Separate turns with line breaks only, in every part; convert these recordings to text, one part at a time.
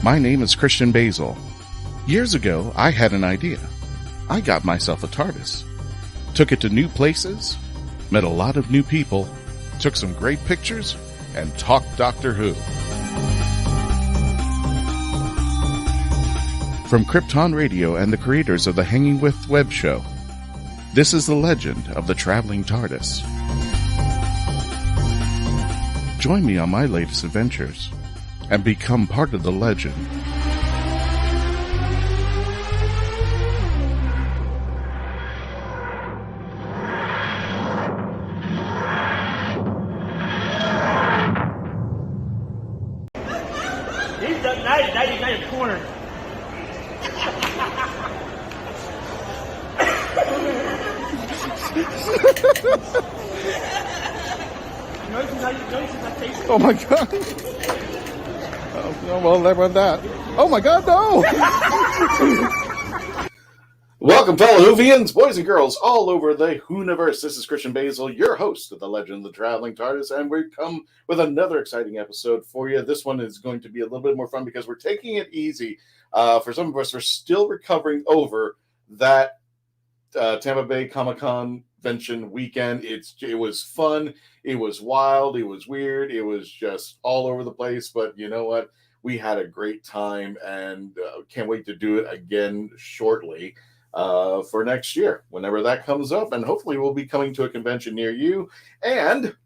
My name is Christian Basel. Years ago, I had an idea. I got myself a TARDIS. Took it to new places, met a lot of new people, took some great pictures, and talked Doctor Who. From Krypton Radio and the creators of the Hanging With web show, this is the legend of the Traveling TARDIS. Join me on my latest adventures and become part of the legend.
He's done 90 corner.
Oh my god. Oh, well, never that. Oh my god, no! Welcome, fellow Whovians, boys and girls all over the Whoniverse. This is Christian Basel, your host of the Legend of the Traveling TARDIS, and we come with another exciting episode for you. This one is going to be a little bit more fun because we're taking it easy. For some of us, we're still recovering over that Tampa Bay Comic-Con convention weekend. It was fun, it was wild, it was weird, it was just all over the place, but you know what? We had a great time and can't wait to do it again shortly for next year, whenever that comes up, and hopefully we'll be coming to a convention near you. And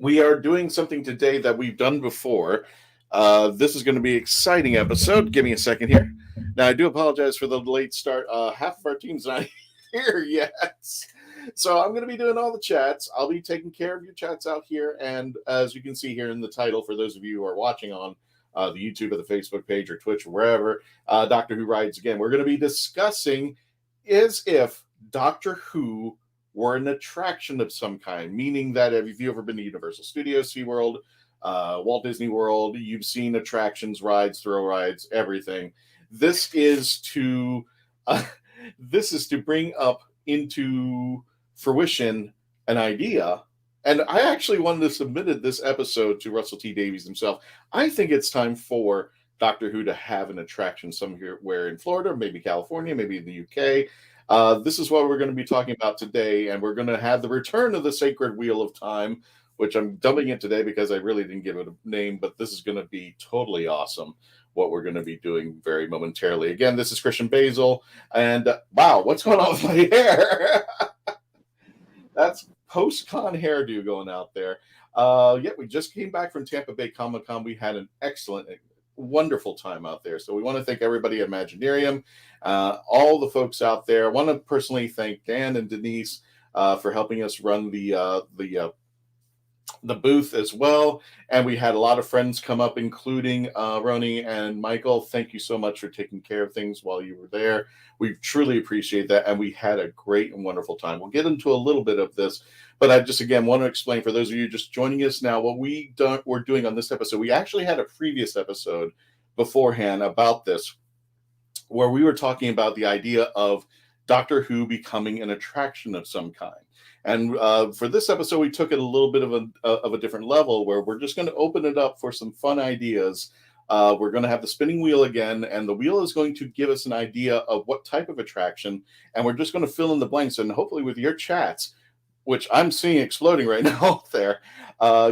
we are doing something today that we've done before. This is going to be an exciting episode. Give me a second here. Now, I do apologize for the late start. Half of our team's not here yet. So I'm going to be doing all the chats. I'll be taking care of your chats out here. And as you can see here in the title, for those of you who are watching on the YouTube or the Facebook page or Twitch or wherever, Doctor Who Rides Again. We're going to be discussing as if Doctor Who were an attraction of some kind, meaning that if you've ever been to Universal Studios, SeaWorld, Walt Disney World, you've seen attractions, rides, thrill rides, everything. This is to bring up into fruition an idea. And I actually wanted to submit this episode to Russell T Davies himself. I think it's time for Doctor Who to have an attraction somewhere in Florida, maybe California, maybe in the UK. This is what we're going to be talking about today, and we're going to have the return of the Sacred Wheel of Time, which I'm dubbing it today because I really didn't give it a name, but this is going to be totally awesome, what we're going to be doing very momentarily. Again, this is Christian Basel, and wow, what's going on with my hair? That's post-con hairdo going out there. We just came back from Tampa Bay Comic-Con. We had an excellent, wonderful time out there. So we want to thank everybody at Imaginarium, all the folks out there. I want to personally thank Dan and Denise for helping us run the booth as well. And we had a lot of friends come up, including Roni and Michael. Thank you so much for taking care of things while you were there. We truly appreciate that. And we had a great and wonderful time. We'll get into a little bit of this, but I just, again, want to explain for those of you just joining us now, what we're doing on this episode. We actually had a previous episode beforehand about this, where we were talking about the idea of Doctor Who becoming an attraction of some kind. And for this episode, we took it a little bit of a different level, where we're just going to open it up for some fun ideas. We're going to have the spinning wheel again, and the wheel is going to give us an idea of what type of attraction, and we're just going to fill in the blanks. And hopefully with your chats, which I'm seeing exploding right now there,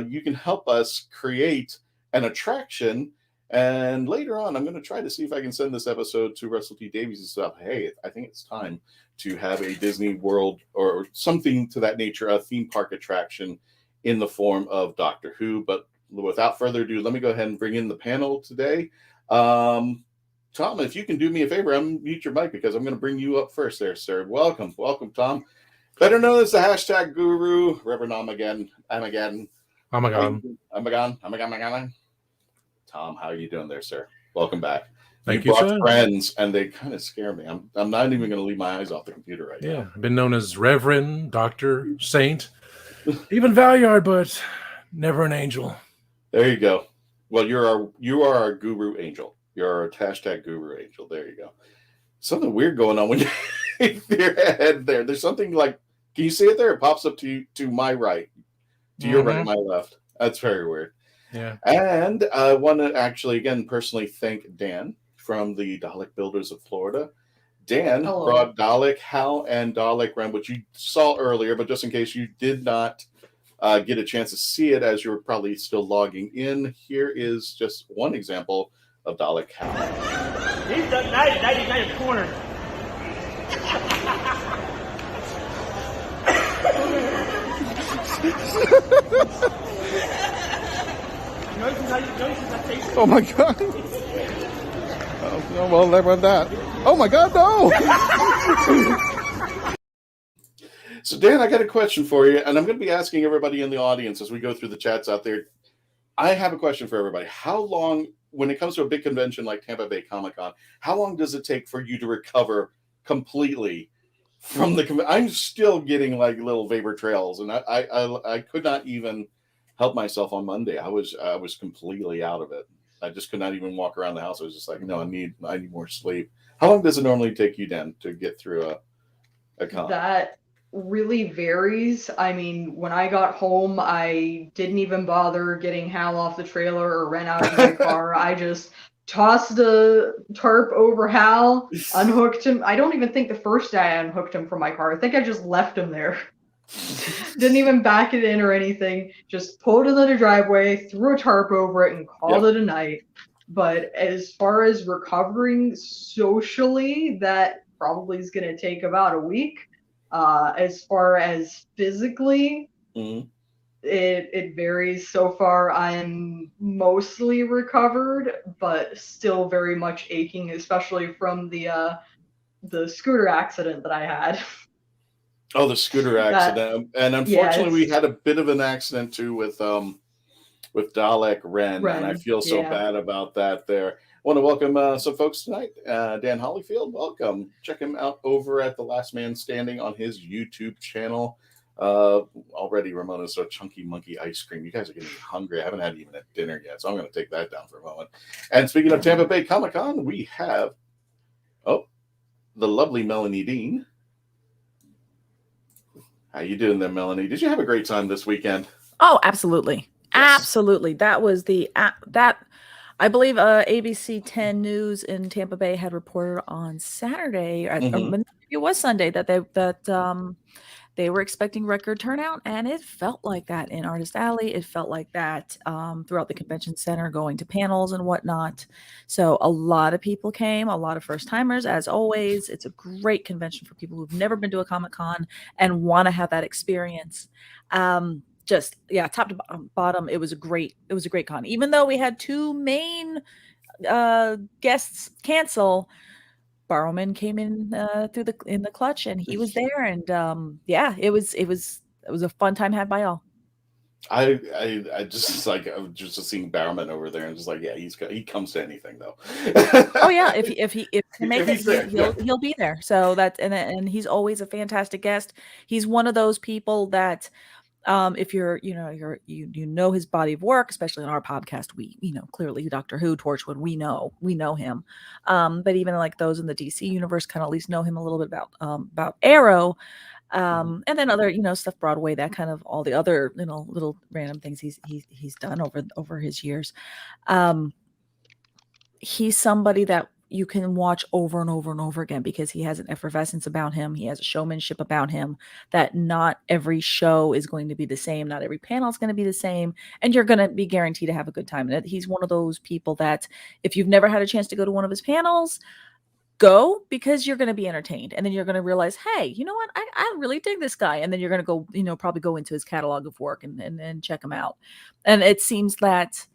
you can help us create an attraction. And later on, I'm going to try to see if I can send this episode to Russell T Davies and stuff. Hey, I think it's time to have a Disney World or something to that nature, a theme park attraction in the form of Doctor Who. But without further ado, let me go ahead and bring in the panel today. Tom, if you can do me a favor, unmute your mic because I'm going to bring you up first there, sir. Welcome, Tom. Better known as the hashtag guru, Reverend Amagan. Tom, how are you doing there, sir? Welcome back.
Thank
you
you,
brought
sir.
Friends, and they kind of scare me. I'm not even going to leave my eyes off the computer right now.
Yeah, I've been known as Reverend, Doctor, Saint, even Valyard, but never an angel.
There you go. Well, you are our guru angel. You're our hashtag guru angel. There you go. Something weird going on when you your head there. There's something like, can you see it there? It pops up to my right, to your right, my left. That's very weird.
Yeah.
And I want to actually, again, personally thank Dan from the Dalek Builders of Florida. Dan
Hello.
brought Dalek Hal and Dalek Ren, which you saw earlier, but just in case you did not get a chance to see it as you were probably still logging in, here is just one example of Dalek Hal.
He's the 99 corner.
Oh my god. Oh, well, never that. Oh my god, no!
So, Dan, I got a question for you, and I'm going to be asking everybody in the audience as we go through the chats out there. I have a question for everybody. How long, when it comes to a big convention like Tampa Bay Comic-Con, how long does it take for you to recover completely from the convention? I'm still getting like little vapor trails, and I could not even help myself on Monday. I was completely out of it. I just could not even walk around the house. I was just like, no, I need more sleep. How long does it normally take you, Dan, to get through a con?
That really varies. I mean, when I got home, I didn't even bother getting Hal off the trailer or Ren out of my car. I just tossed the tarp over Hal, unhooked him. I don't even think the first day I unhooked him from my car. I think I just left him there. Didn't even back it in or anything. Just pulled it in the driveway, threw a tarp over it, and called it a night. But as far as recovering socially, that probably is going to take about a week. As far as physically, it varies. So far, I'm mostly recovered, but still very much aching, especially from the scooter accident that I had.
Oh, the scooter accident. And unfortunately, we had a bit of an accident too with Dalek Ren, and I feel so bad about that there. I want to welcome some folks tonight. Dan Hollyfield, welcome. Check him out over at The Last Man Standing on his YouTube channel. Already Ramona's so chunky monkey ice cream. You guys are getting me hungry. I haven't had even a dinner yet, so I'm going to take that down for a moment. And speaking of Tampa Bay Comic-Con, we have the lovely Melanie Dean. How you doing there, Melanie? Did you have a great time this weekend?
Oh, absolutely. Yes. Absolutely. That was I believe ABC 10 News in Tampa Bay had reported on Saturday, or it was Sunday, that they were expecting record turnout, and it felt like that in Artist Alley. It felt like that throughout the convention center, going to panels and whatnot. So a lot of people came, a lot of first timers, as always. It's a great convention for people who've never been to a Comic-Con and want to have that experience. Top to bottom, it was a great con. Even though we had two main guests cancel, Barrowman came in in the clutch, and he was there, and it was a fun time had by all.
I just like, I was just seeing Barrowman over there, and just like, he comes to anything though.
Oh yeah, if he make it, he'll be there. So that and he's always a fantastic guest. He's one of those people that. If you know his body of work, especially on our podcast, we clearly Doctor Who, Torchwood, we know him. But even like those in the DC universe kind of at least know him a little bit about Arrow, and then other stuff Broadway, that kind of all the other little random things he's done over his years. He's somebody that you can watch over and over and over again because he has an effervescence about him. He has a showmanship about him that not every show is going to be the same. Not every panel is going to be the same. And you're going to be guaranteed to have a good time. And he's one of those people that if you've never had a chance to go to one of his panels, go, because you're going to be entertained. And then you're going to realize, hey, you know what? I really dig this guy. And then you're going to go, probably go into his catalog of work and check him out. And it seems that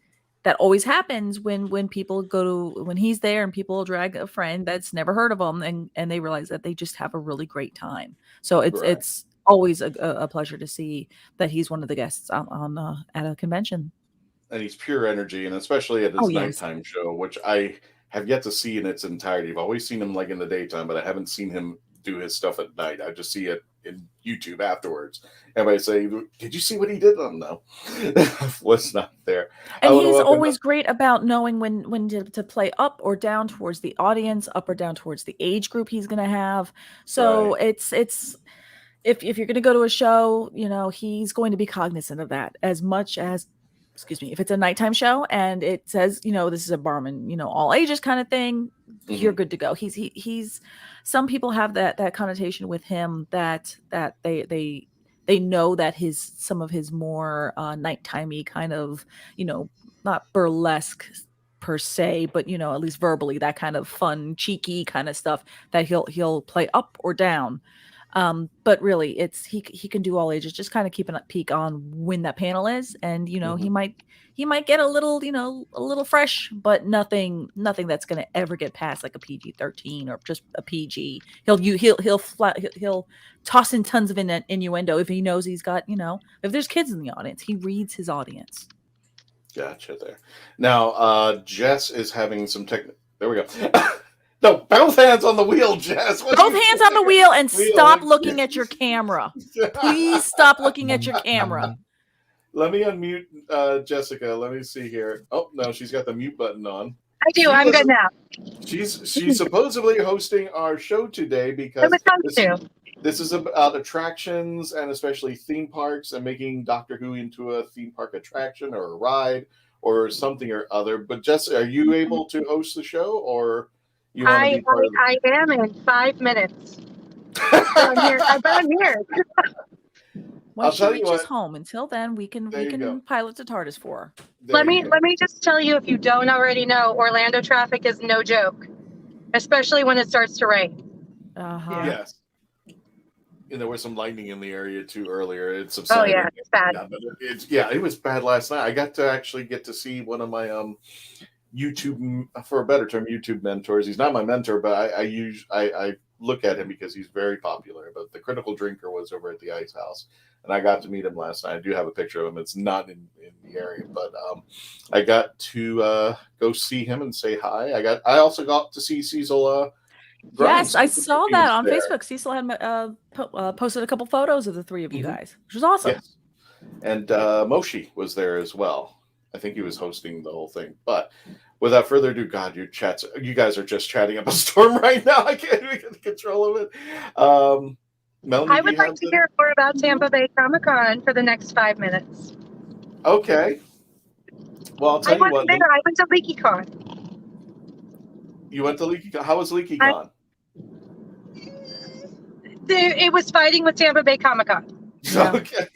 always happens when people when he's there and people drag a friend that's never heard of him and they realize that they just have a really great time. So it's always a pleasure to see that he's one of the guests on at a convention.
And he's pure energy, and especially at his nighttime show, which I have yet to see in its entirety. I've always seen him like in the daytime, but I haven't seen him do his stuff at night. I just see it in YouTube afterwards. Everybody say, "Did you see what he did?" No, was not there.
And he's always great about knowing when to play up or down towards the audience, up or down towards the age group he's going to have. So it's if you're going to go to a show, he's going to be cognizant of that as much as excuse me, if it's a nighttime show and it says, this is a Barman, all ages kind of thing, you're good to go. He's some people have that connotation with him that they know that some of his more nighttimey kind of, not burlesque per se, but at least verbally, that kind of fun, cheeky kind of stuff that he'll play up or down. But really, it's he can do all ages. Just kind of keeping a peek on when that panel is, and he might get a little fresh, but nothing that's going to ever get past like a PG-13 or just a PG. He'll toss in tons of innuendo if he knows he's got if there's kids in the audience, he reads his audience.
Gotcha there. Now, Jess is having some There we go. No, both hands on the wheel, Jess.
Both hands on the wheel and stop looking at your camera. Please stop looking at your camera.
Let me unmute Jessica. Let me see here. Oh, no, she's got the mute button on.
I do. I'm good now.
She's supposedly hosting our show today because this is about attractions and especially theme parks and making Doctor Who into a theme park attraction or a ride or something or other. But Jess, are you able to host the show or you want to be part of it?
I am in 5 minutes. I'm here. I'm here.
Once she reaches home, until then, we can pilot the TARDIS for her.
Let me just tell you, if you don't already know, Orlando traffic is no joke, especially when it starts to rain.
Uh-huh.
Yes. And there was some lightning in the area too earlier. It subsided.
Oh yeah, it's bad.
It was bad last night. I got to see one of my YouTube, for a better term, YouTube mentors. He's not my mentor, but I look at him because he's very popular. But the Critical Drinker was over at the Ice House, and I got to meet him last night. I do have a picture of him. It's not in the area, but I got to go see him and say hi. I also got to see Cecil.
Yes, I saw that on Facebook. Cecil had posted a couple photos of the three of you guys, which was awesome.
Yes. And Moshi was there as well. I think he was hosting the whole thing. But without further ado, God, you guys are just chatting up a storm right now. I can't even get control of it. Melanie,
I would like to hear more about Tampa Bay Comic-Con for the next 5 minutes.
Okay. Well, I'll tell you what.
I went to LeakyCon.
You went to LeakyCon? How was LeakyCon?
It was fighting with Tampa Bay Comic-Con.
Yeah. Okay.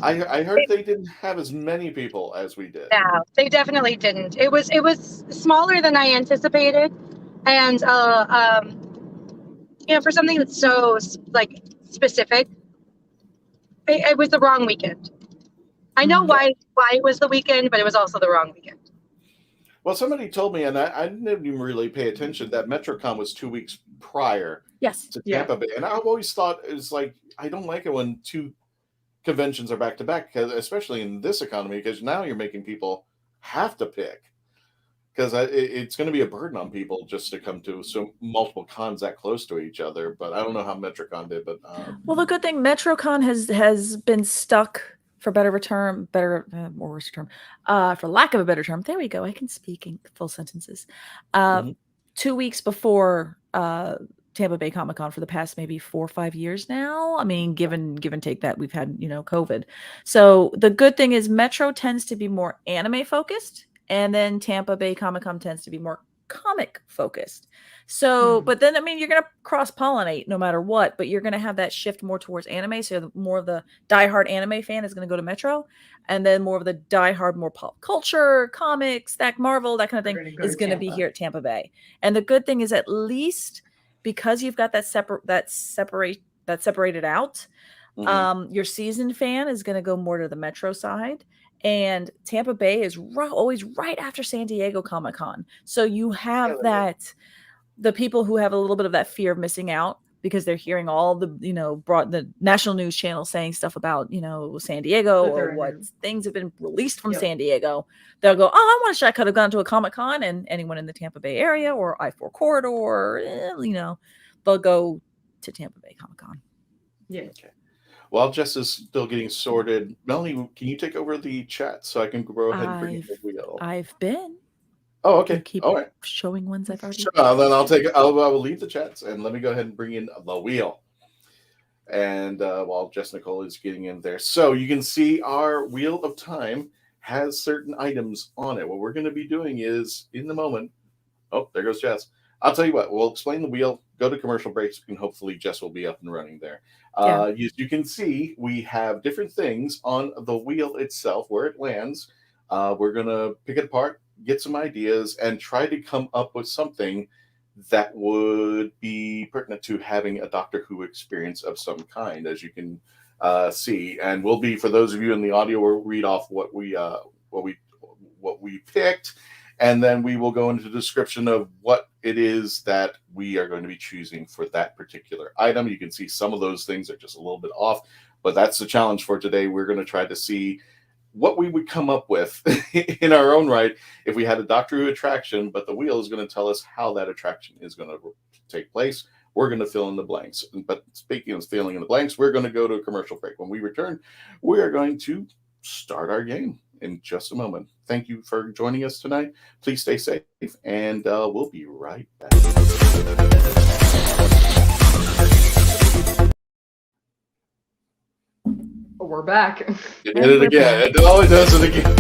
I heard they didn't have as many people as we did.
No, they definitely didn't. It was smaller than I anticipated, and for something that's so specific, it was the wrong weekend. I know why it was the weekend, but it was also the wrong weekend.
Well, somebody told me, and I didn't even really pay attention, that MetroCon was 2 weeks prior to Tampa Bay. And I've always thought it's like, I don't like it when two conventions are back to back, especially in this economy, because now you're making people have to pick. Because it's going to be a burden on people just to come to multiple cons that close to each other. But I don't know how MetroCon did. But
well, the good thing, MetroCon has been stuck, for for lack of a better term. There we go. I can speak in full sentences. 2 weeks before Tampa Bay Comic-Con for the past maybe 4 or 5 years now. I mean, give and take that we've had, COVID. So the good thing is Metro tends to be more anime focused, and then Tampa Bay Comic-Con tends to be more comic focused. So, but then, I mean, you're going to cross-pollinate no matter what, but you're going to have that shift more towards anime. So more of the diehard anime fan is going to go to Metro, and then more of the diehard, more pop culture, comics, that Marvel, that kind of thing is going to be here at Tampa Bay. And the good thing is, at least because you've got that separated out, your seasoned fan is going to go more to the Metro side. And Tampa Bay is always right after San Diego Comic-Con. So you have the people who have a little bit of that fear of missing out because they're hearing all the, the national news channels saying stuff about, San Diego or what things have been released from San Diego. They'll go, I wish I could have gone to a Comic-Con, and anyone in the Tampa Bay area or I-4 corridor, they'll go to Tampa Bay Comic-Con.
Yeah.
Okay. While Jess is still getting sorted, Melanie, can you take over the chat so I can go ahead and bring in the wheel?
I've been.
Oh, okay.
Keep
all right.
Showing ones I've already.
Then I'll take it. I will leave the chats and let me go ahead and bring in the wheel. And while Jess Nicole is getting in there, so you can see our Wheel of Time has certain items on it. What we're going to be doing is, in the moment, oh, there goes Jess. I'll tell you what, we'll explain the wheel, go to commercial breaks, and hopefully Jess will be up and running there. You can see we have different things on the wheel itself, where it lands. We're going to pick it apart, get some ideas, and try to come up with something that would be pertinent to having a Doctor Who experience of some kind, as you can see. And we'll be, for those of you in the audio, we'll read off what we picked, and then we will go into the description of what it is that we are going to be choosing for that particular item. You can see some of those things are just a little bit off, but that's the challenge for today. We're going to try to see what we would come up with in our own right if we had a Doctor Who attraction, but the wheel is going to tell us how that attraction is going to take place. We're going to fill in the blanks. But speaking of filling in the blanks, we're going to go to a commercial break. When we return, we are going to start our game in just a moment. Thank you for joining us tonight. Please stay safe, and we'll be right back.
We're back.
It did it again. It always does it again.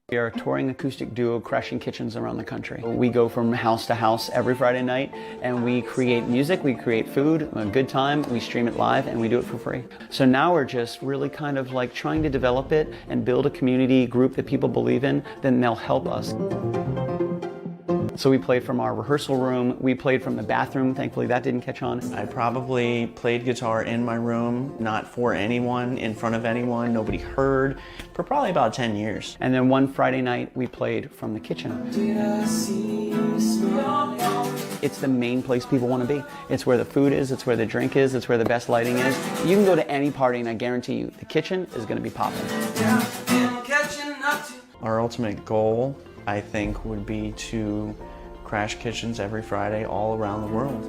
We are a touring acoustic duo crashing kitchens around the country. We go from house to house every Friday night, and we create music, we create food, a good time, we stream it live, and we do it for free. So now we're just really kind of like trying to develop it and build a community group that people believe in, then they'll help us. So we played from our rehearsal room, we played from the bathroom, thankfully that didn't catch on.
I probably played guitar in my room, not for anyone, in front of anyone, nobody heard, for probably about 10 years.
And then one Friday night we played from the kitchen. It's the main place people want to be. It's where the food is, it's where the drink is, it's where the best lighting is. You can go to any party and I guarantee you, the kitchen is going to be popping.
Our ultimate goal, I think, would be to crash kitchens every Friday all around the world.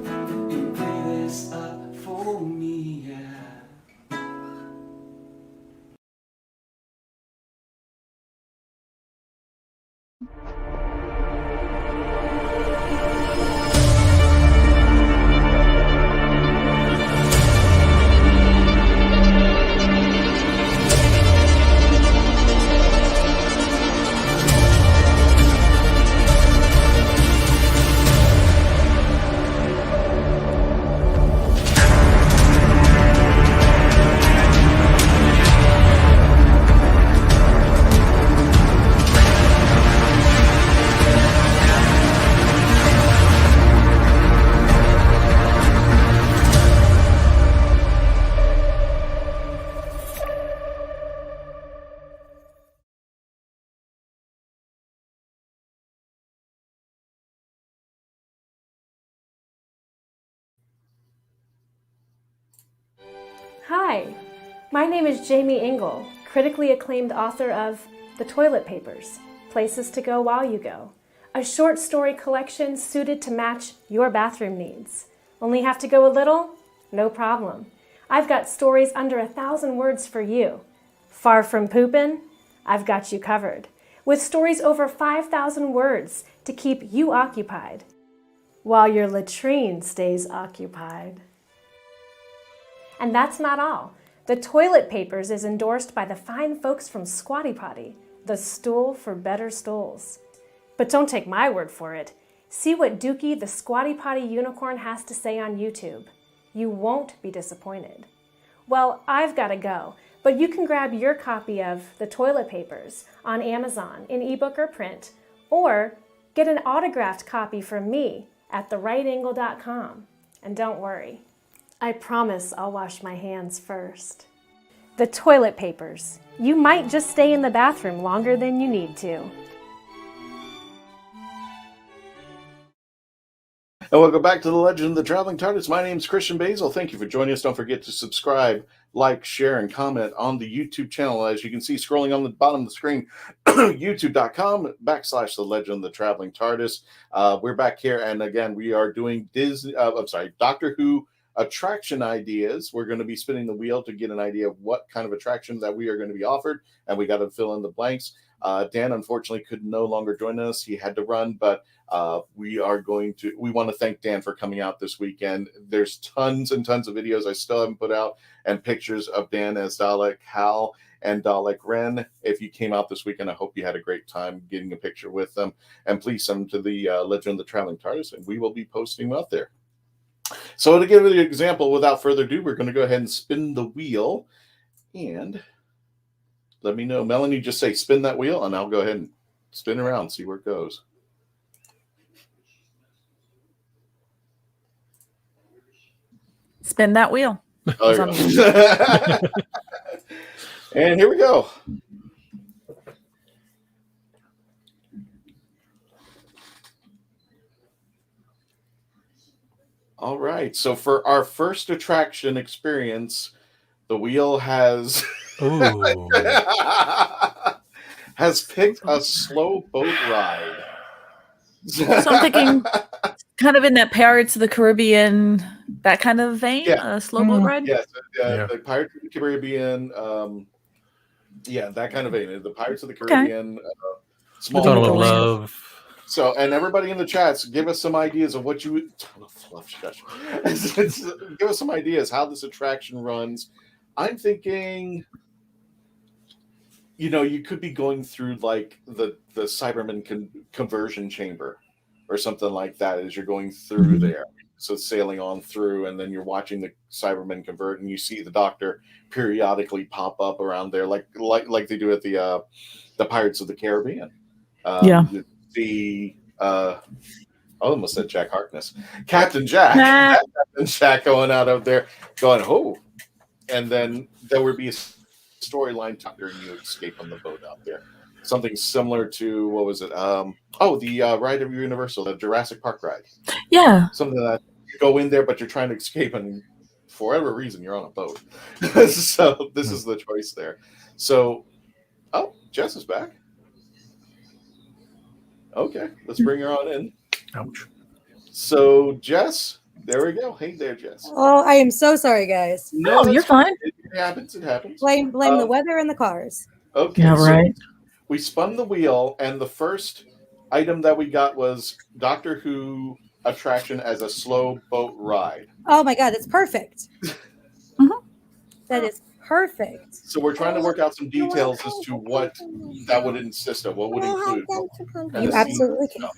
Hi, my name is Jamie Engel, critically acclaimed author of The Toilet Papers, Places to Go While You Go, a short story collection suited to match your bathroom needs. Only have to go a little? No problem. I've got stories under 1,000 words for you. Far from poopin'? I've got you covered, with stories over 5,000 words to keep you occupied, while your latrine stays occupied. And that's not all. The Toilet Papers is endorsed by the fine folks from Squatty Potty, the stool for better stools. But don't take my word for it. See what Dookie the Squatty Potty unicorn has to say on YouTube. You won't be disappointed. Well, I've got to go, but you can grab your copy of The Toilet Papers on Amazon in ebook or print, or get an autographed copy from me at therightangle.com. And don't worry, I promise I'll wash my hands first. The Toilet Papers. You might just stay in the bathroom longer than you need to.
And welcome back to the Legend of the Traveling TARDIS. My name's Christian Basel. Thank you for joining us. Don't forget to subscribe, like, share, and comment on the YouTube channel. As you can see scrolling on the bottom of the screen, youtube.com/The Legend of the Traveling TARDIS. We're back here, and again, we are doing Doctor Who attraction ideas. We're going to be spinning the wheel to get an idea of what kind of attraction that we are going to be offered, and we got to fill in the blanks. Dan, unfortunately, could no longer join us. He had to run, but we want to thank Dan for coming out this weekend. There's tons and tons of videos I still haven't put out and pictures of Dan as Dalek Hal and Dalek Ren. If you came out this weekend, I hope you had a great time getting a picture with them. And please send them to the Legend of the Traveling TARDIS, and we will be posting them out there. So to give you an example, without further ado, we're going to go ahead and spin the wheel. And let me know. Melanie, just say spin that wheel, and I'll go ahead and spin around, see where it goes.
Spin that wheel.
Oh, and here we go. All right. So for our first attraction experience, the wheel has has picked a slow boat ride.
So I'm thinking kind of in that Pirates of the Caribbean, that kind of vein, a slow boat ride?
Yes, the Pirates of the Caribbean, that kind of vein. The Pirates of the Caribbean, small
Tunnel of Love.
So, and everybody in the chats, give us some ideas of what you would. Give us some ideas how this attraction runs. I'm thinking, you could be going through like the Cyberman conversion chamber or something like that as you're going through there. So sailing on through, and then you're watching the Cybermen convert, and you see the Doctor periodically pop up around there, like they do at the Pirates of the Caribbean. I almost said Jack Harkness, Captain Jack, Captain Jack going out of there, going and then there would be a storyline after you escape on the boat out there. Something similar to what was it? The ride of Universal, the Jurassic Park ride.
Yeah,
something that you go in there, but you're trying to escape, and for whatever reason, you're on a boat. So this is the choice there. So, Jess is back. Okay, let's bring her on in.
Ouch.
So, Jess, there we go. Hey there, Jess.
Oh, I am so sorry, guys.
No,
you're fine.
It happens. It happens.
Blame the weather and the cars.
Okay.
Yeah, right.
So we spun the wheel, and the first item that we got was Doctor Who attraction as a slow boat ride.
Oh my God, that's perfect. That is perfect.
So we're trying to work out some details as to what that would insist of, what would include.
You absolutely can.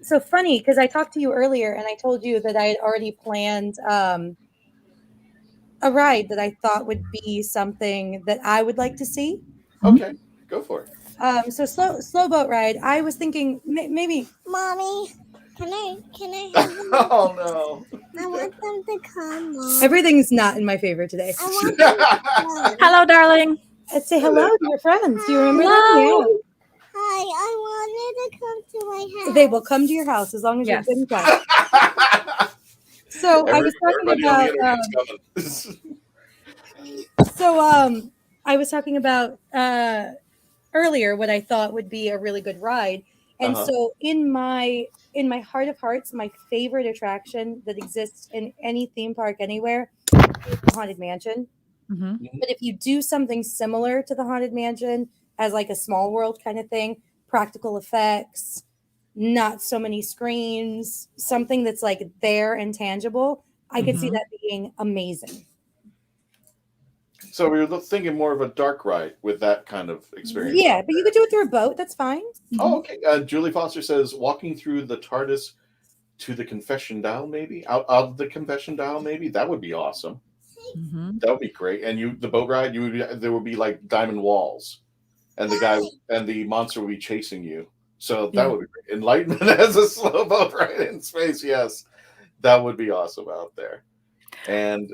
So funny, because I talked to you earlier and I told you that I had already planned a ride that I thought would be something that I would like to see.
Okay, go for it.
So slow boat ride. I was thinking maybe.
Mommy, can I have them?
Oh no.
I want them to come. Mom.
Everything's not in my favor today.
I want them to come.
Hello, darling.
Let's say hello to your friends. Do you remember them?
Hello.
Hi, I wanted to come to my
Yeah.
house.
They will come to your house as long as you're good and quiet. So I was talking about. I was talking about earlier what I thought would be a really good ride, and so in my heart of hearts, my favorite attraction that exists in any theme park anywhere is the Haunted Mansion. But if you do something similar to the Haunted Mansion as like a Small World kind of thing, practical effects, not so many screens, something that's like there and tangible, I could see that being amazing.
So we were thinking more of a dark ride with that kind of experience.
Yeah, but you could do it through a boat. That's fine.
Oh, okay. Julie Foster says walking through the TARDIS to the confession dial, maybe out of the confession dial, maybe that would be awesome. That would be great. And the boat ride, there would be like diamond walls, and the guy and the monster would be chasing you. So that would be great. Enlightenment as a slow boat ride in space. Yes, that would be awesome out there. And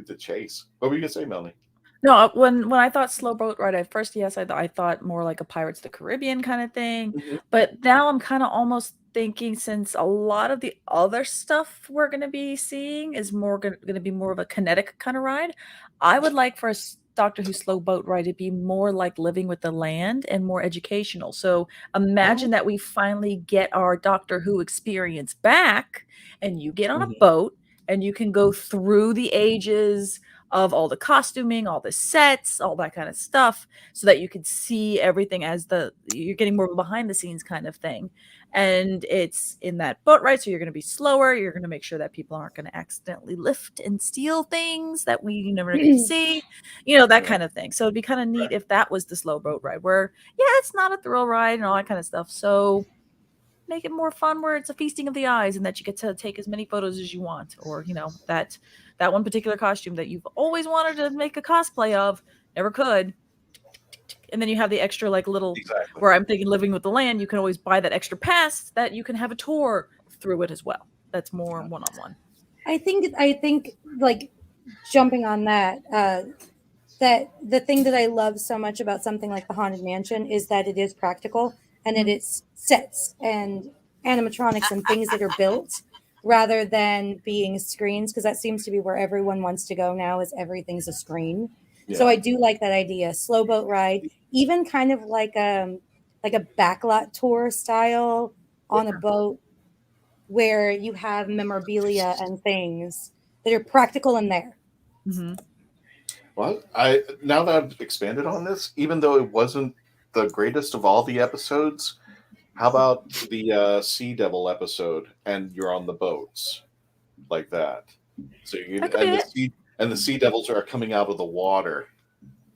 the chase. What were you gonna say, Melanie?
No, when I thought slow boat ride at first, yes, I thought more like a Pirates of the Caribbean kind of thing. But now I'm kind of almost thinking, since a lot of the other stuff we're going to be seeing is more going to be more of a kinetic kind of ride, I would like for a Doctor Who slow boat ride to be more like Living with the Land and more educational. So imagine that we finally get our Doctor Who experience back, and you get on a boat and you can go through the ages of all the costuming, all the sets, all that kind of stuff, so that you could see everything as you're getting more of a behind the scenes kind of thing. And it's in that boat ride, so you're going to be slower. You're going to make sure that people aren't going to accidentally lift and steal things that we never get to see, that kind of thing. So it'd be kind of neat if that was the slow boat ride, where it's not a thrill ride and all that kind of stuff. So make it more fun, where it's a feasting of the eyes, and that you get to take as many photos as you want, or that one particular costume that you've always wanted to make a cosplay of, never could. And then you have the extra little where I'm thinking Living with the Land, you can always buy that extra pass that you can have a tour through it as well. That's more one-on-one.
I think jumping on that, that the thing that I love so much about something like the Haunted Mansion is that it is practical, and that it's sets and animatronics and things that are built rather than being screens, because that seems to be where everyone wants to go now, is everything's a screen. So I do like that idea. Slow boat ride, even kind of like a backlot tour style on a boat, where you have memorabilia and things that are practical in there.
Mm-hmm.
Well, now that I've expanded on this, even though it wasn't the greatest of all the episodes, how about the Sea Devil episode, and you're on the boats like that? So the sea devils are coming out of the water,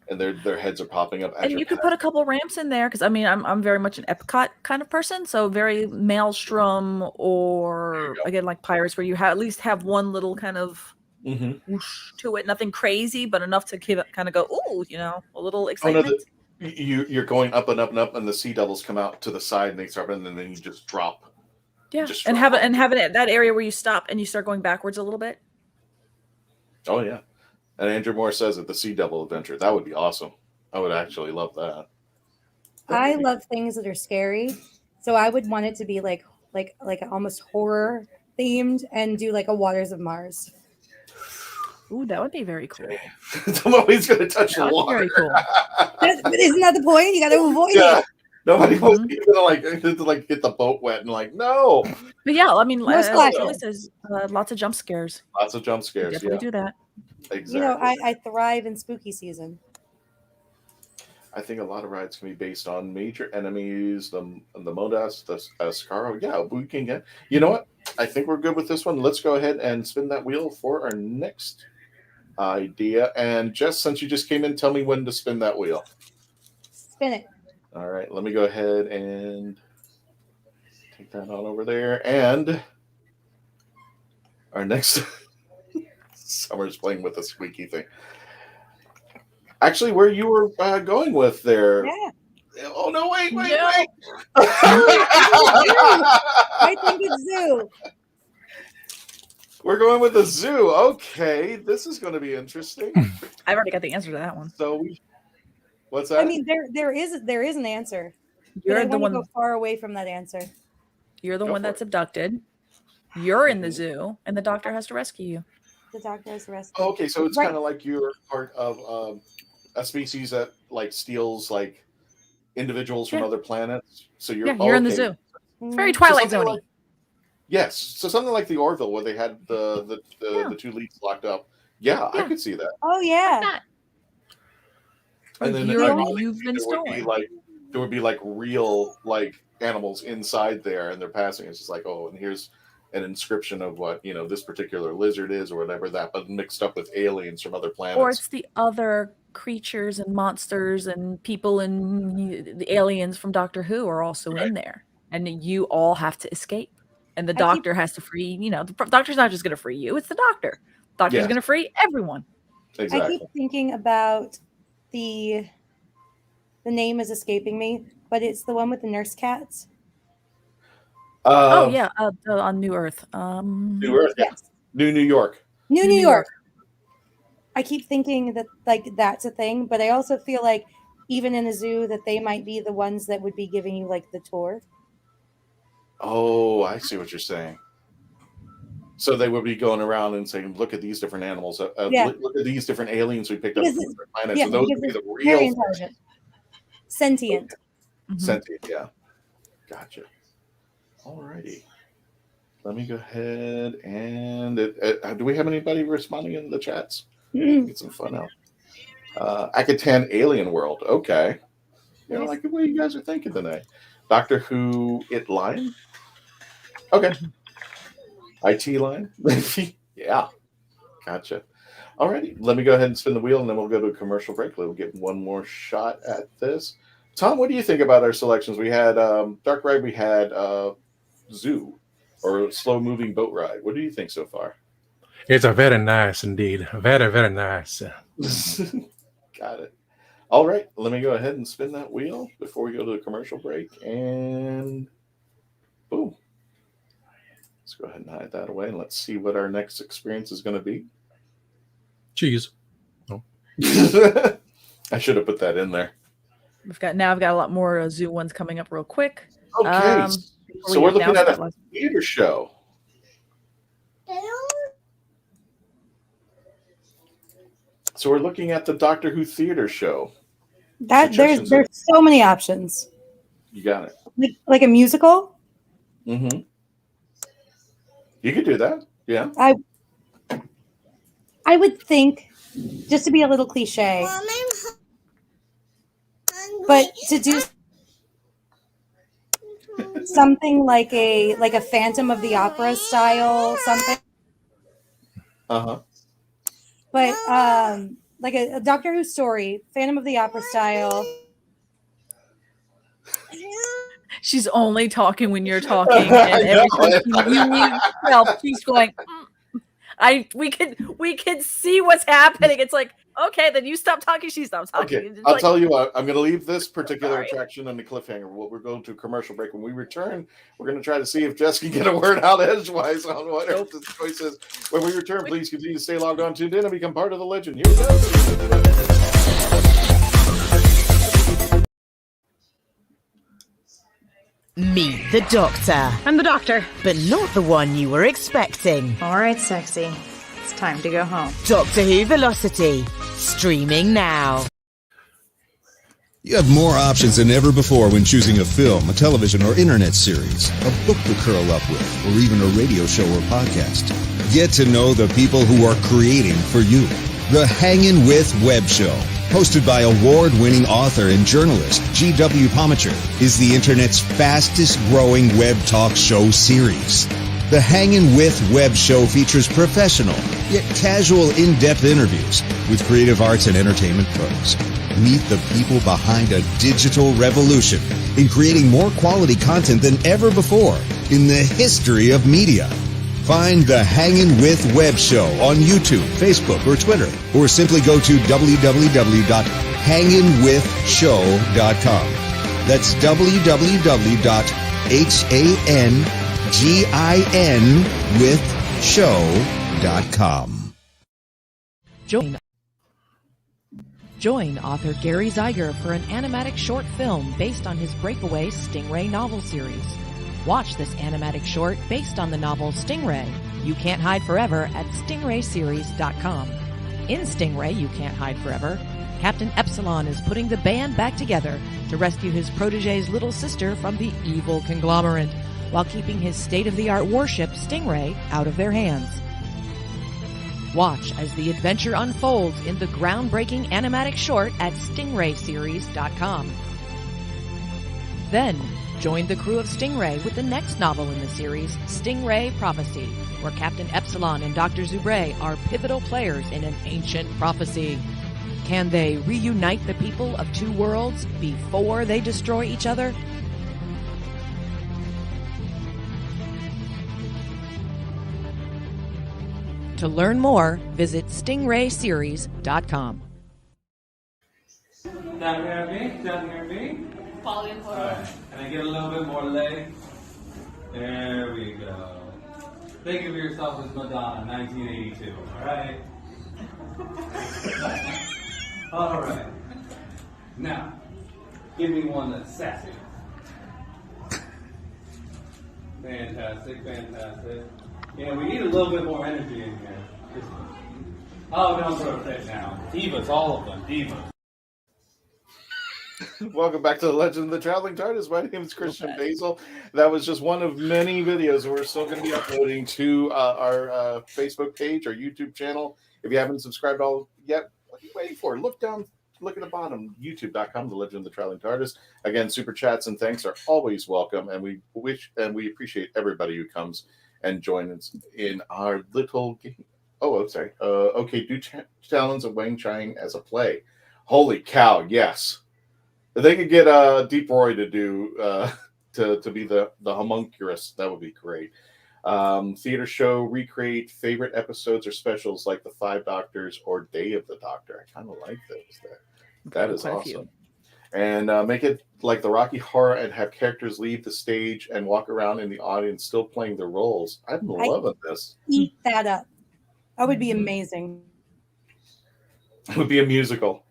and their heads are popping up.
And you could put a couple ramps in there, because I'm very much an Epcot kind of person, so very Maelstrom, or again like Pirates, where you at least have one little kind of whoosh to it, nothing crazy, but enough to kind of go, ooh, a little excitement.
Oh, no, you're going up and up and up, and the sea devils come out to the side, and they start, and then you just drop.
Yeah, and have it that area where you stop and you start going backwards a little bit.
Oh yeah, and Andrew Moore says that the Sea Devil adventure, that would be awesome. I would actually love that.
I love things that are scary, so I would want it to be like almost horror themed, and do like a Waters of Mars.
Ooh, that would be very cool.
I'm always going to touch the water.
Very cool.
But isn't that the point? You got to avoid it.
Nobody wants to get the boat wet, and no.
But yeah, I mean,
splashes.
there's lots of jump scares.
Lots of jump scares.
Definitely do that.
Exactly.
I thrive in spooky season.
I think a lot of rides can be based on major enemies, the Modas, the Ascaro. Yeah, we can get. You know what? I think we're good with this one. Let's go ahead and spin that wheel for our next idea. And Jess, since you just came in, tell me when to spin that wheel.
Spin it.
All right, let me go ahead and take that on over there. And our next Summer's playing with the squeaky thing. Actually, where you were going with there.
Yeah.
Oh, no, wait.
I think it's zoo.
We're going with the zoo. Okay, this is going to be interesting.
I've already got the answer to that one.
So, what's that?
I mean, there is an answer.
You're
the one. Go far away from that answer.
You're the one that's abducted. You're in the zoo, and the doctor has to rescue you.
The doctor has to rescue.
Oh, okay, so it's kind of like you're part of a species that steals individuals from other planets. So you're
in the zoo. It's very Twilight Zone.
Yes, so something like the Orville, where they had the two leads locked up. Yeah, I could see that.
Oh yeah.
And then
you've been stolen.
There would be real animals inside there, and they're passing. It's just and here's an inscription of what this particular lizard is or whatever that, but mixed up with aliens from other planets.
Or it's the other creatures and monsters and people and the aliens from Doctor Who are also in there, and you all have to escape. And the doctor has to free. The doctor's not just going to free you; it's the doctor. The doctor's going to free everyone.
Exactly.
I keep thinking about the name is escaping me, but it's the one with the nurse cats.
On New Earth.
New Earth, yes. New York.
New York. I keep thinking that that's a thing, but I also feel like even in a zoo that they might be the ones that would be giving you the tour.
Oh, I see what you're saying. So they would be going around and saying, "Look at these different animals. Look at these different aliens we picked up from different planets."
Yeah,
and those would be the real
very intelligent, sentient.
Sentient, yeah. Gotcha. Alrighty. Let me go ahead and do we have anybody responding in the chats?
Mm.
Get some fun out. Akatan Alien World. Okay. You know, like the way you guys are thinking tonight. Doctor Who It Line. Okay. IT Line. Yeah. Gotcha. Alrighty. Let me go ahead and spin the wheel, and then we'll go to a commercial break. We'll get one more shot at this. Tom, what do you think about our selections? We had Dark Ride. We had Zoo, or Slow Moving Boat Ride. What do you think so far?
It's a very nice indeed. Very, very nice.
Got it. All right. Let me go ahead and spin that wheel before we go to the commercial break. And boom. Let's go ahead and hide that away, and let's see what our next experience is going to be.
Cheese. Oh.
I should have put that in there.
I've got a lot more zoo ones coming up real quick.
Okay. So we're looking at a theater show. So we're looking at the Doctor Who theater show.
That there's so many options.
You got it.
Like a musical?
Mm-hmm. You could do that. Yeah.
I would think, just to be a little cliche, but to do something like a Phantom of the Opera style something.
Uh-huh.
But like a Doctor Who story, Phantom of the Opera style.
She's only talking when you're talking, and every time you leave yourself, she's going. We can see what's happening. It's like, okay, then you stop talking. She stops talking.
Okay,
It's
I'll
like,
tell you what. I'm going to leave this particular attraction on the cliffhanger. We're going to a commercial break. When we return, we're going to try to see if Jess can get a word out edgewise on whatever the choice is. When we return, please continue to stay logged on, tuned in, and become part of the legend. Here we go.
Meet the Doctor.
I'm the Doctor.
But not the one you were expecting.
All right, sexy. It's time to go home.
Doctor Who Velocity. Streaming now.
You have more options than ever before when choosing a film, a television or internet series, a book to curl up with, or even a radio show or podcast. Get to know the people who are creating for you. The Hangin' With Web Show, hosted by award-winning author and journalist G.W. Pomacher, is the internet's fastest-growing web talk show series. The Hangin' With Web Show features professional, yet casual, in-depth interviews with creative arts and entertainment pros. Meet the people behind a digital revolution in creating more quality content than ever before in the history of media. Find the Hangin' With Web Show on YouTube, Facebook, or Twitter, or simply go to www.hanginwithshow.com. That's www.hanginwithshow.com.
Join author Gary Zeiger for an animatic short film based on his Breakaway Stingray novel series. Watch this animatic short based on the novel Stingray, You Can't Hide Forever at stingrayseries.com. In Stingray, You Can't Hide Forever, Captain Epsilon is putting the band back together to rescue his protege's little sister from the evil conglomerate, while keeping his state-of-the-art warship Stingray out of their hands. Watch as the adventure unfolds in the groundbreaking animatic short at stingrayseries.com. Then, join the crew of Stingray with the next novel in the series, Stingray Prophecy, where Captain Epsilon and Dr. Zubre are pivotal players in an ancient prophecy. Can they reunite the people of two worlds before they destroy each other? To learn more, visit stingrayseries.com.
Down here, me. Down here, me.
Falling
Can I get a little bit more leg? There we go. Think of yourself as Madonna, 1982. All right. All right. Now, give me one that's sassy. Fantastic, fantastic. Yeah, we need a little bit more energy in here. Oh, don't rotate now. Divas, all of them, divas.
Welcome back to the Legend of the Traveling TARDIS. My name is Christian Basel. That was just one of many videos we're still going to be uploading to our Facebook page, our YouTube channel. If you haven't subscribed all yet, what are you waiting for? Look down, look at the bottom, youtube.com, The Legend of the Traveling TARDIS. Again, super chats and thanks are always welcome, and we appreciate everybody who comes and joins in our little game. Oh, sorry. Okay, do Talons of Wang Chang as a play. Holy cow, yes. If they could get Deep Roy to do to be the homunculus, that would be great. Theater show, recreate favorite episodes or specials like the Five Doctors or Day of the Doctor. I kind of like those. That is awesome. And make it like the Rocky Horror and have characters leave the stage and walk around in the audience still playing their roles. I'm loving this.
Eat that up. That would be amazing.
It would be a musical.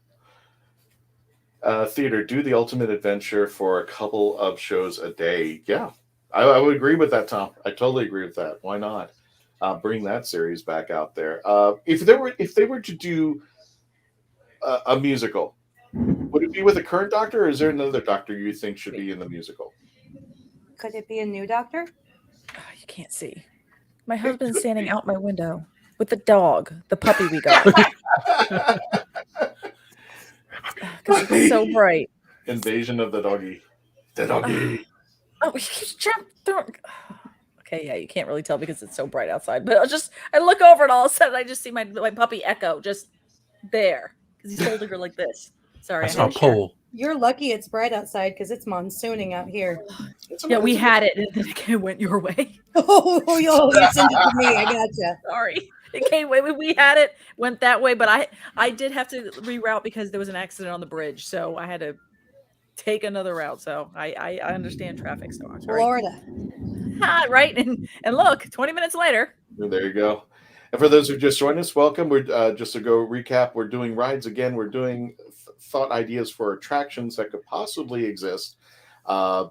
Theater, do the ultimate adventure for a couple of shows a day. Yeah, I would agree with that, Tom. I totally agree with that. Why not bring that series back out there? If they were to do a musical, would it be with a current Doctor, or is there another Doctor you think should be in the musical?
Could it be a new Doctor?
Oh, you can't see. My husband's standing out my window with the dog, the puppy we got. Because it's so bright.
Invasion of the doggy. The doggy.
Oh, he jumped through. Okay, yeah, you can't really tell because it's so bright outside. But I look over and all of a sudden I just see my puppy Echo just there because he's holding her like this. Sorry,
I saw a pole.
You're lucky it's bright outside because it's monsooning out here.
Yeah, we had it and then it went your way.
Oh, you sent it to me. I gotcha.
Sorry. It came we had it, went that way, but I did have to reroute because there was an accident on the bridge, so I had to take another route. So I understand traffic. So I'm sorry.
Florida.
Right, and look, 20 minutes later.
There you go. And for those who just joined us, welcome. We're just to go recap. We're doing rides again. We're doing thought ideas for attractions that could possibly exist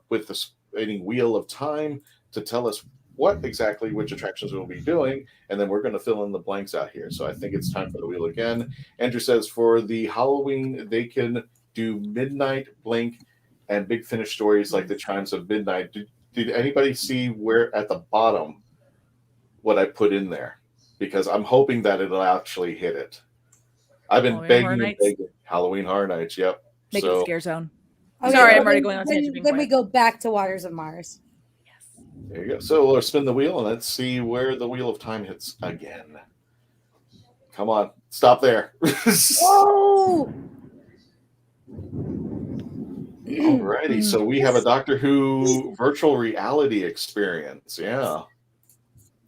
with the spinning wheel of time to tell us which attractions we'll be doing, and then we're going to fill in the blanks out here. So I think it's time for the wheel again. Andrew says for the Halloween, they can do Midnight, Blink, and Big Finish stories like the Chimes of Midnight. Did anybody see where at the bottom what I put in there? Because I'm hoping that it'll actually hit it. I've been begging. Halloween Horror Nights, yep.
Make it Scare Zone.
Okay,
sorry, I'm already going on tangent.
Then we go back to Waters of Mars.
There you go. So we'll spin the wheel and let's see where the wheel of time hits again. Come on, stop there.
Whoa!
Alrighty, so we have a Doctor Who virtual reality experience. Yeah.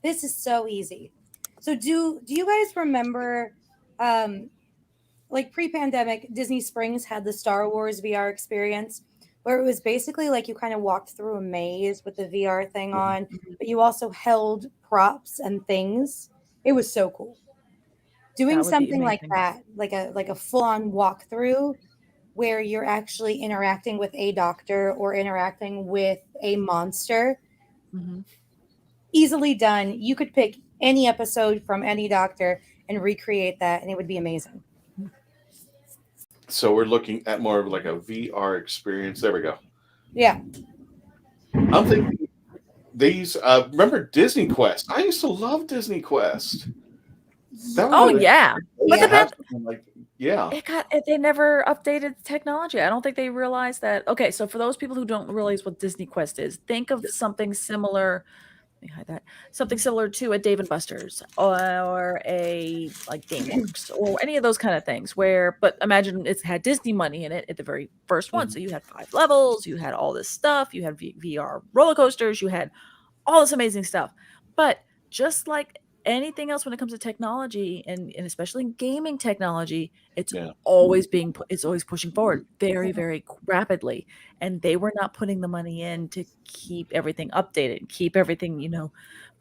This is so easy. So do you guys remember like pre-pandemic, Disney Springs had the Star Wars VR experience where it was basically like you kind of walked through a maze with the VR thing on, but you also held props and things. It was so cool. Doing something like that, like a full-on walkthrough where you're actually interacting with a doctor or interacting with a monster. Easily done. You could pick any episode from any doctor and recreate that, and it would be amazing.
So we're looking at more of like a VR experience. There we go.
Yeah.
I'm thinking these. Remember Disney Quest? I used to love Disney Quest.
Yeah. But
they
never updated the technology. I don't think they realized that. Okay, so for those people who don't realize what Disney Quest is, think of something similar. Let me hide that. Something similar to a Dave and Buster's or a like GameWorks or any of those kind of things. But imagine it's had Disney money in it at the very first one. So you had 5 levels, you had all this stuff, you had VR roller coasters, you had all this amazing stuff. But just like anything else when it comes to technology and especially gaming technology, it's always it's always pushing forward very, very rapidly. And they were not putting the money in to keep everything updated, keep everything,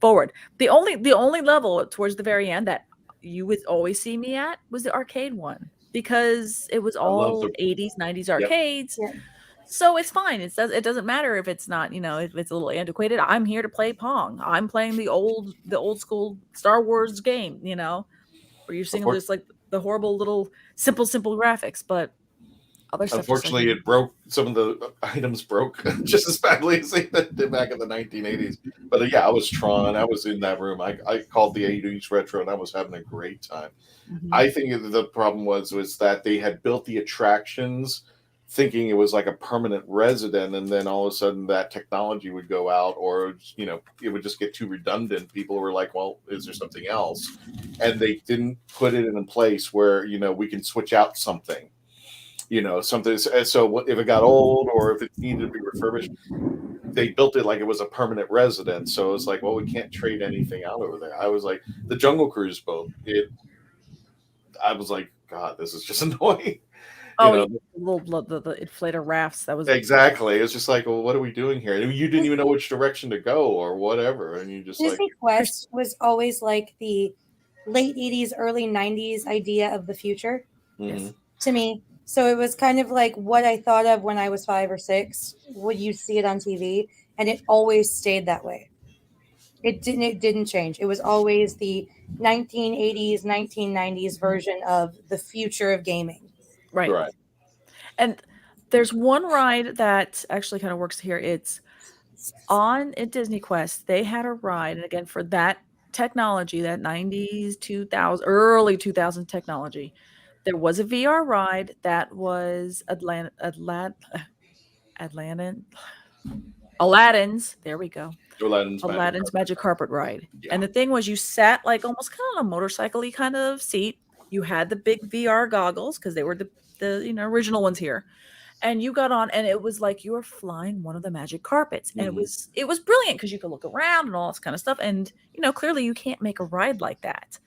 forward. The only level towards the very end that you would always see me at was the arcade one because it was all 80s, 90s arcades. Yep. So it's fine. It doesn't matter if it's not, if it's a little antiquated. I'm here to play Pong. I'm playing the old school Star Wars game, where you're seeing this like the horrible little simple graphics. But Other stuff.
Unfortunately, it broke. Some of the items broke just as badly as they did back in the 1980s. But yeah, I was Tron. I was in that room. I called the 80s retro, and I was having a great time.
Mhm.
I think the problem was that they had built the attractions thinking it was like a permanent resident, and then all of a sudden that technology would go out, or it would just get too redundant. People were like, well, is there something else? And they didn't put it in a place where we can switch out something, something. So if it got old or if it needed to be refurbished, they built it like it was a permanent residence. So it's like, well, we can't trade anything out over there. I was like, the Jungle Cruise boat, I was like, God, this is just annoying.
Oh, yeah, the inflator rafts. That was
exactly. It's just like, well, what are we doing here? You didn't even know which direction to go or whatever, and you just
Disney Quest was always like the late 80s, early 90s idea of the future to me. So it was kind of like what I thought of when I was 5 or 6. Would you see it on TV? And it always stayed that way. It didn't change. It was always the 1980s, 1990s version of the future of gaming.
Right. And there's one ride that actually kind of works here. It's at Disney Quest. They had a ride, and again, for that technology, that 90s, 2000, early 2000 technology, there was a VR ride that was Aladdin's. There we go. Aladdin's Magic Carpet Ride. Yeah. And the thing was, you sat like almost kind of on a motorcycle-y kind of seat. You had the big VR goggles because they were the original ones here, and you got on, and it was like you were flying one of the magic carpets, and it was brilliant because you could look around and all this kind of stuff, and clearly you can't make a ride like that.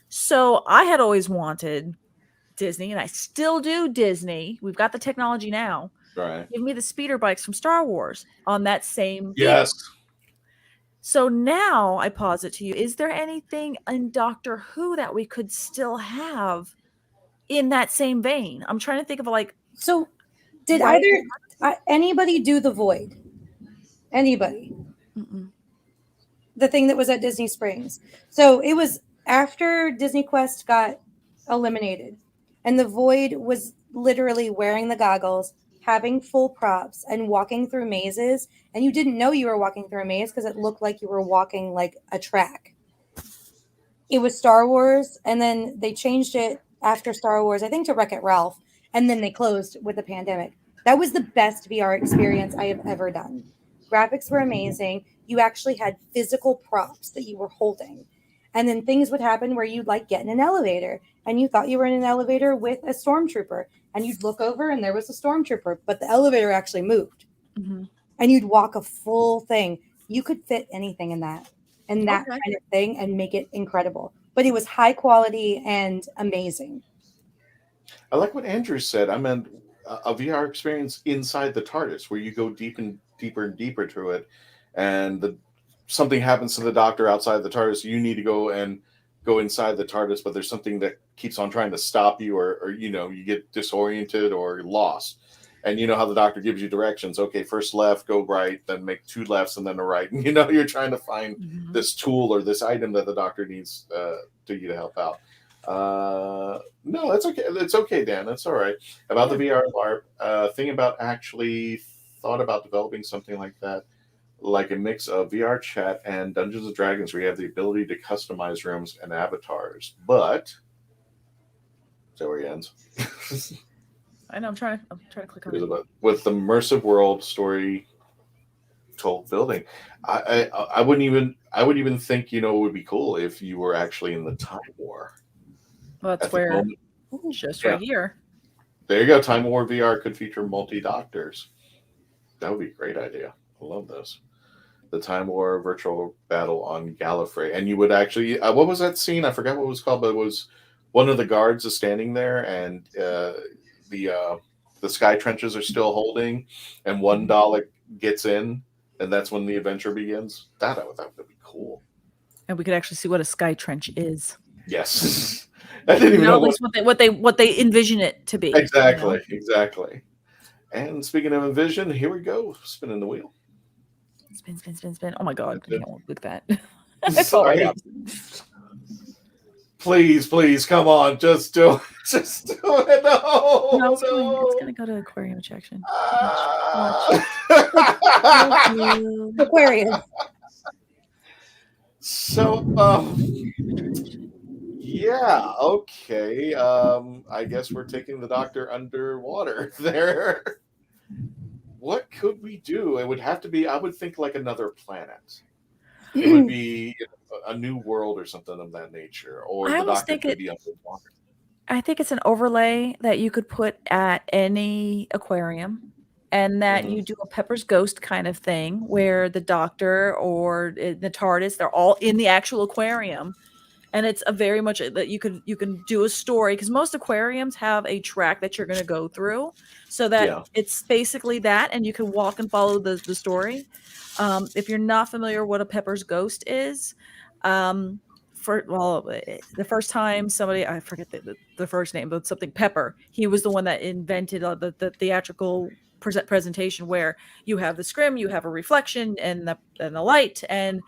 So I had always wanted Disney, and I still do Disney. We've got the technology now.
Right.
Give me the speeder bikes from Star Wars on that same.
Yes.
Vehicle. So now I posit to you: is there anything in Doctor Who that we could still have in that same vein? I'm trying to think of
So, did anybody do the Void? Anybody?
Mm-mm.
The thing that was at Disney Springs. So it was after Disney Quest got eliminated, and the Void was literally wearing the goggles, having full props, and walking through mazes, and you didn't know you were walking through a maze because it looked like you were walking like a track. It was Star Wars, and then they changed it after Star Wars, I think, to Wreck-It Ralph, and then they closed with the pandemic. That was the best VR experience I have ever done. Graphics were amazing. You actually had physical props that you were holding. And then things would happen where you'd get in an elevator, and you thought you were in an elevator with a stormtrooper, and you'd look over and there was a stormtrooper, but the elevator actually moved.
Mm-hmm.
And you'd walk a full thing. You could fit anything in that kind of thing and make it incredible. But it was high quality and amazing.
I like what Andrew said. I meant a VR experience inside the TARDIS where you go deeper and deeper to it, and something happens to the Doctor outside the TARDIS. You need to go inside the TARDIS, but there's something that keeps on trying to stop you, or you get disoriented or lost. And how the Doctor gives you directions. Okay, first left, go right, then make 2 lefts and then a right. And you're trying to find this tool or this item that the Doctor needs you to help out. No, that's okay. It's okay, Dan. That's all right. About the VR LARP, thing about actually thought about developing something like that, like a mix of VR chat and Dungeons and Dragons, where you have the ability to customize rooms and avatars. But is that where he ends?
I know. I'm trying to click on it.
With the immersive world story told building, I wouldn't even think it would be cool if you were actually in the Time War.
Well, that's where just right here.
There you go. Time War VR could feature multi-doctors. That would be a great idea. I love this. The Time War virtual battle on Gallifrey, and you would actually what was that scene? I forgot what it was called, but it was one of the guards is standing there, and the sky trenches are still holding, and one Dalek gets in, and that's when the adventure begins. That would be cool.
And we could actually see what a sky trench is.
Yes. I didn't even know
at least what they envision it to be.
Exactly. And speaking of envision, here we go, spinning the wheel.
Spin. Oh my God! Look at that.
Sorry. Please, come on, just do it. Just do it.
No, it's gonna go to aquarium section. Watch.
Aquarium.
So, yeah, okay. I guess we're taking the Doctor underwater there. What could we do? It would have to be, I would think, like another planet. It would be a new world or something of that nature, or
I
the
almost
Doctor
think
could be underwater.
I think it's an overlay that you could put at any aquarium, and that you do a Pepper's Ghost kind of thing where the Doctor or the TARDIS, they're all in the actual aquarium. And it's a very much that you can do a story, because most aquariums have a track that you're going to go through, so that it's basically that, and you can walk and follow the story. If you're not familiar what a Pepper's Ghost is, the first time somebody, I forget the first name, but something Pepper, he was the one that invented the theatrical presentation where you have the scrim, you have a reflection and the light, and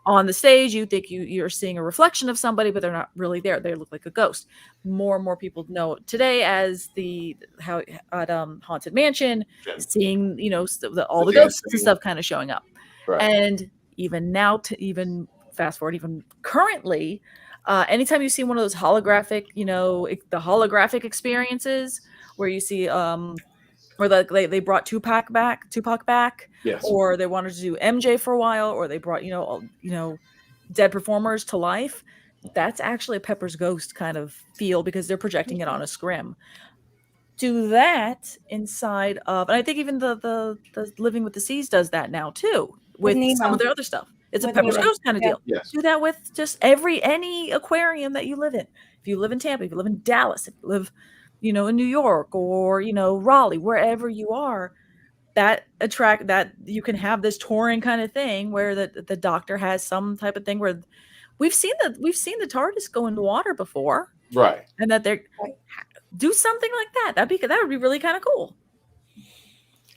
on the stage you think you're seeing a reflection of somebody, but they're not really there. They look like a ghost. More and more people know it today as how at Haunted Mansion, seeing all the ghosts and stuff kind of showing up. And even now, to even fast forward, even currently, anytime you see one of those holographic, the holographic experiences where you see or they brought Tupac back,
yes,
or they wanted to do MJ for a while, or they brought dead performers to life. That's actually a Pepper's Ghost kind of feel, because they're projecting it on a scrim. Do that inside of, and I think even the Living with the Seas does that now too with some of their other stuff. It's a Pepper's Ghost kind of deal.
Yes.
Do that with just any aquarium that you live in. If you live in Tampa, if you live in Dallas, if you live in New York or Raleigh, wherever you are, that you can have this touring kind of thing where the Doctor has some type of thing where we've seen the TARDIS go into water before,
right?
And that they're do something like that. That would be really kind of cool.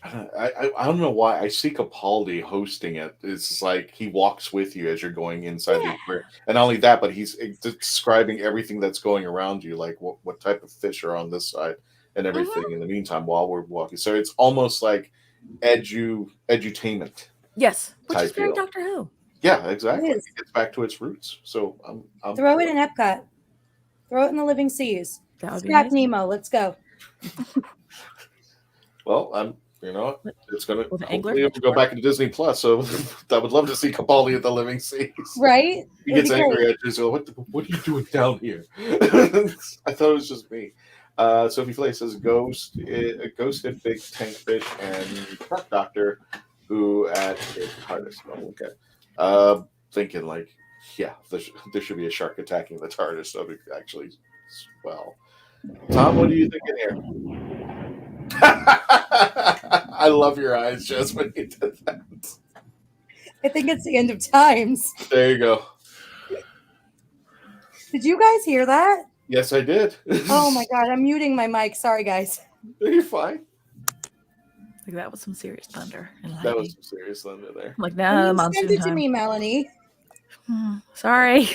I don't know why I see Capaldi hosting it. It's like he walks with you as you're going inside the aquarium, and not only that, but he's describing everything that's going around you, like what type of fish are on this side and everything in the meantime while we're walking. So it's almost like edutainment.
Yes, which is very Doctor Who.
Yeah, exactly. It gets back to its roots. So I'm
throw it in Epcot. Throw it in the Living Seas. Scrap Nemo. Let's go.
Well, it's gonna hopefully go back into Disney Plus. So I would love to see Capaldi at the Living Seas.
Right?
He gets angry at you. So what are you doing down here? I thought it was just me. Sophie Flay says Ghost and Big Tank Fish and Truck Doctor, who at TARDIS. Oh, okay. Thinking like, yeah, there should be a shark attacking the TARDIS. That would actually swell. Tom, what are you thinking here? I love your eyes, Jess, when you did that.
I think it's the end of times.
There you go.
Did you guys hear that?
Yes, I did.
Oh my god, I'm muting my mic. Sorry, guys.
You're fine.
Like that was some serious thunder.
That was some serious thunder there.
Like now,
send it to me, Melanie.
Sorry.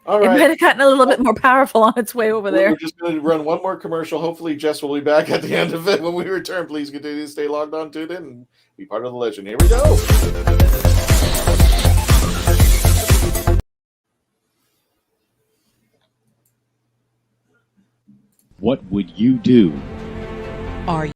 All
It
right.
might have gotten a little bit more powerful on its way over there.
We're just going to run one more commercial. Hopefully, Jess will be back at the end of it. When we return, please continue to stay logged on to it and be part of the legend. Here we go.
What would you do?
Are you?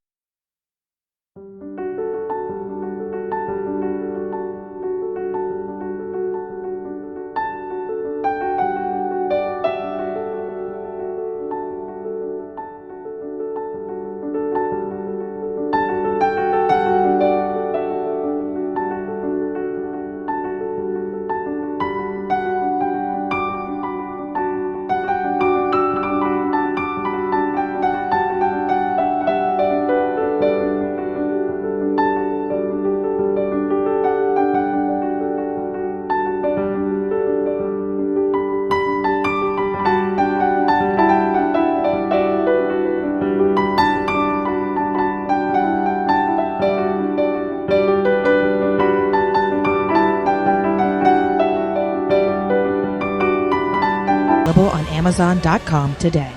Amazon.com today.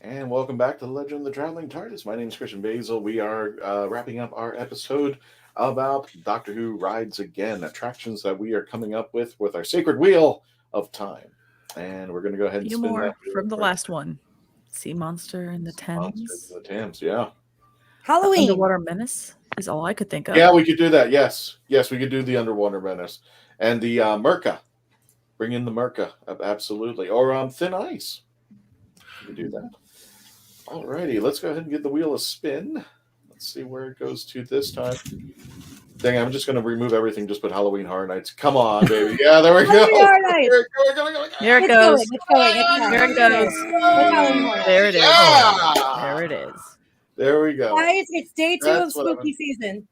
And welcome back to the Legend of the Traveling TARDIS. My name is Christian Basel. We are wrapping up our episode about Doctor Who Rides Again, attractions that we are coming up with our Sacred Wheel of Time. And we're going to go ahead and
few
spin
more
that wheel
from the
first.
last one. Sea Monster in the Thames.
Monster in the Thames, yeah.
Halloween.
Underwater Menace is all I could think of.
Yeah, we could do that. Yes, we could do the Underwater Menace. And the Merca. Bring in the Merca, absolutely. Or Thin Ice. We could do that. Alrighty, let's go ahead and give the wheel a spin. Let's see where it goes to this time. Dang, I'm just going to remove everything. Just put Halloween Horror Nights. Come on, baby. Yeah, there we go.
Halloween Horror Nights.
Here it
It's
goes.
going.
Here it goes. There it is.
Yeah!
There it is.
There we go.
Guys, it's day 2
That's
of
what
spooky season.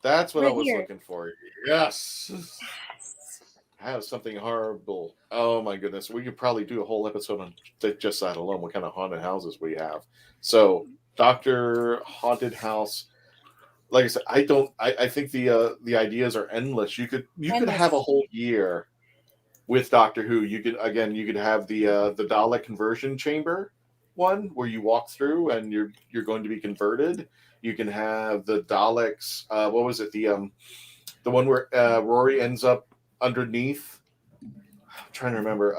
That's what I
Right
was
here.
looking for. Yes. Have something horrible. Oh my goodness. We could probably do a whole episode on just that alone, what kind of haunted houses we have. So Dr. Haunted House, like I said, I think the ideas are endless. You could have a whole year with Doctor Who. You could have the Dalek conversion chamber one where you walk through and you're going to be converted. You can have the Daleks, what was it? The one where Rory ends up underneath. I'm trying to remember.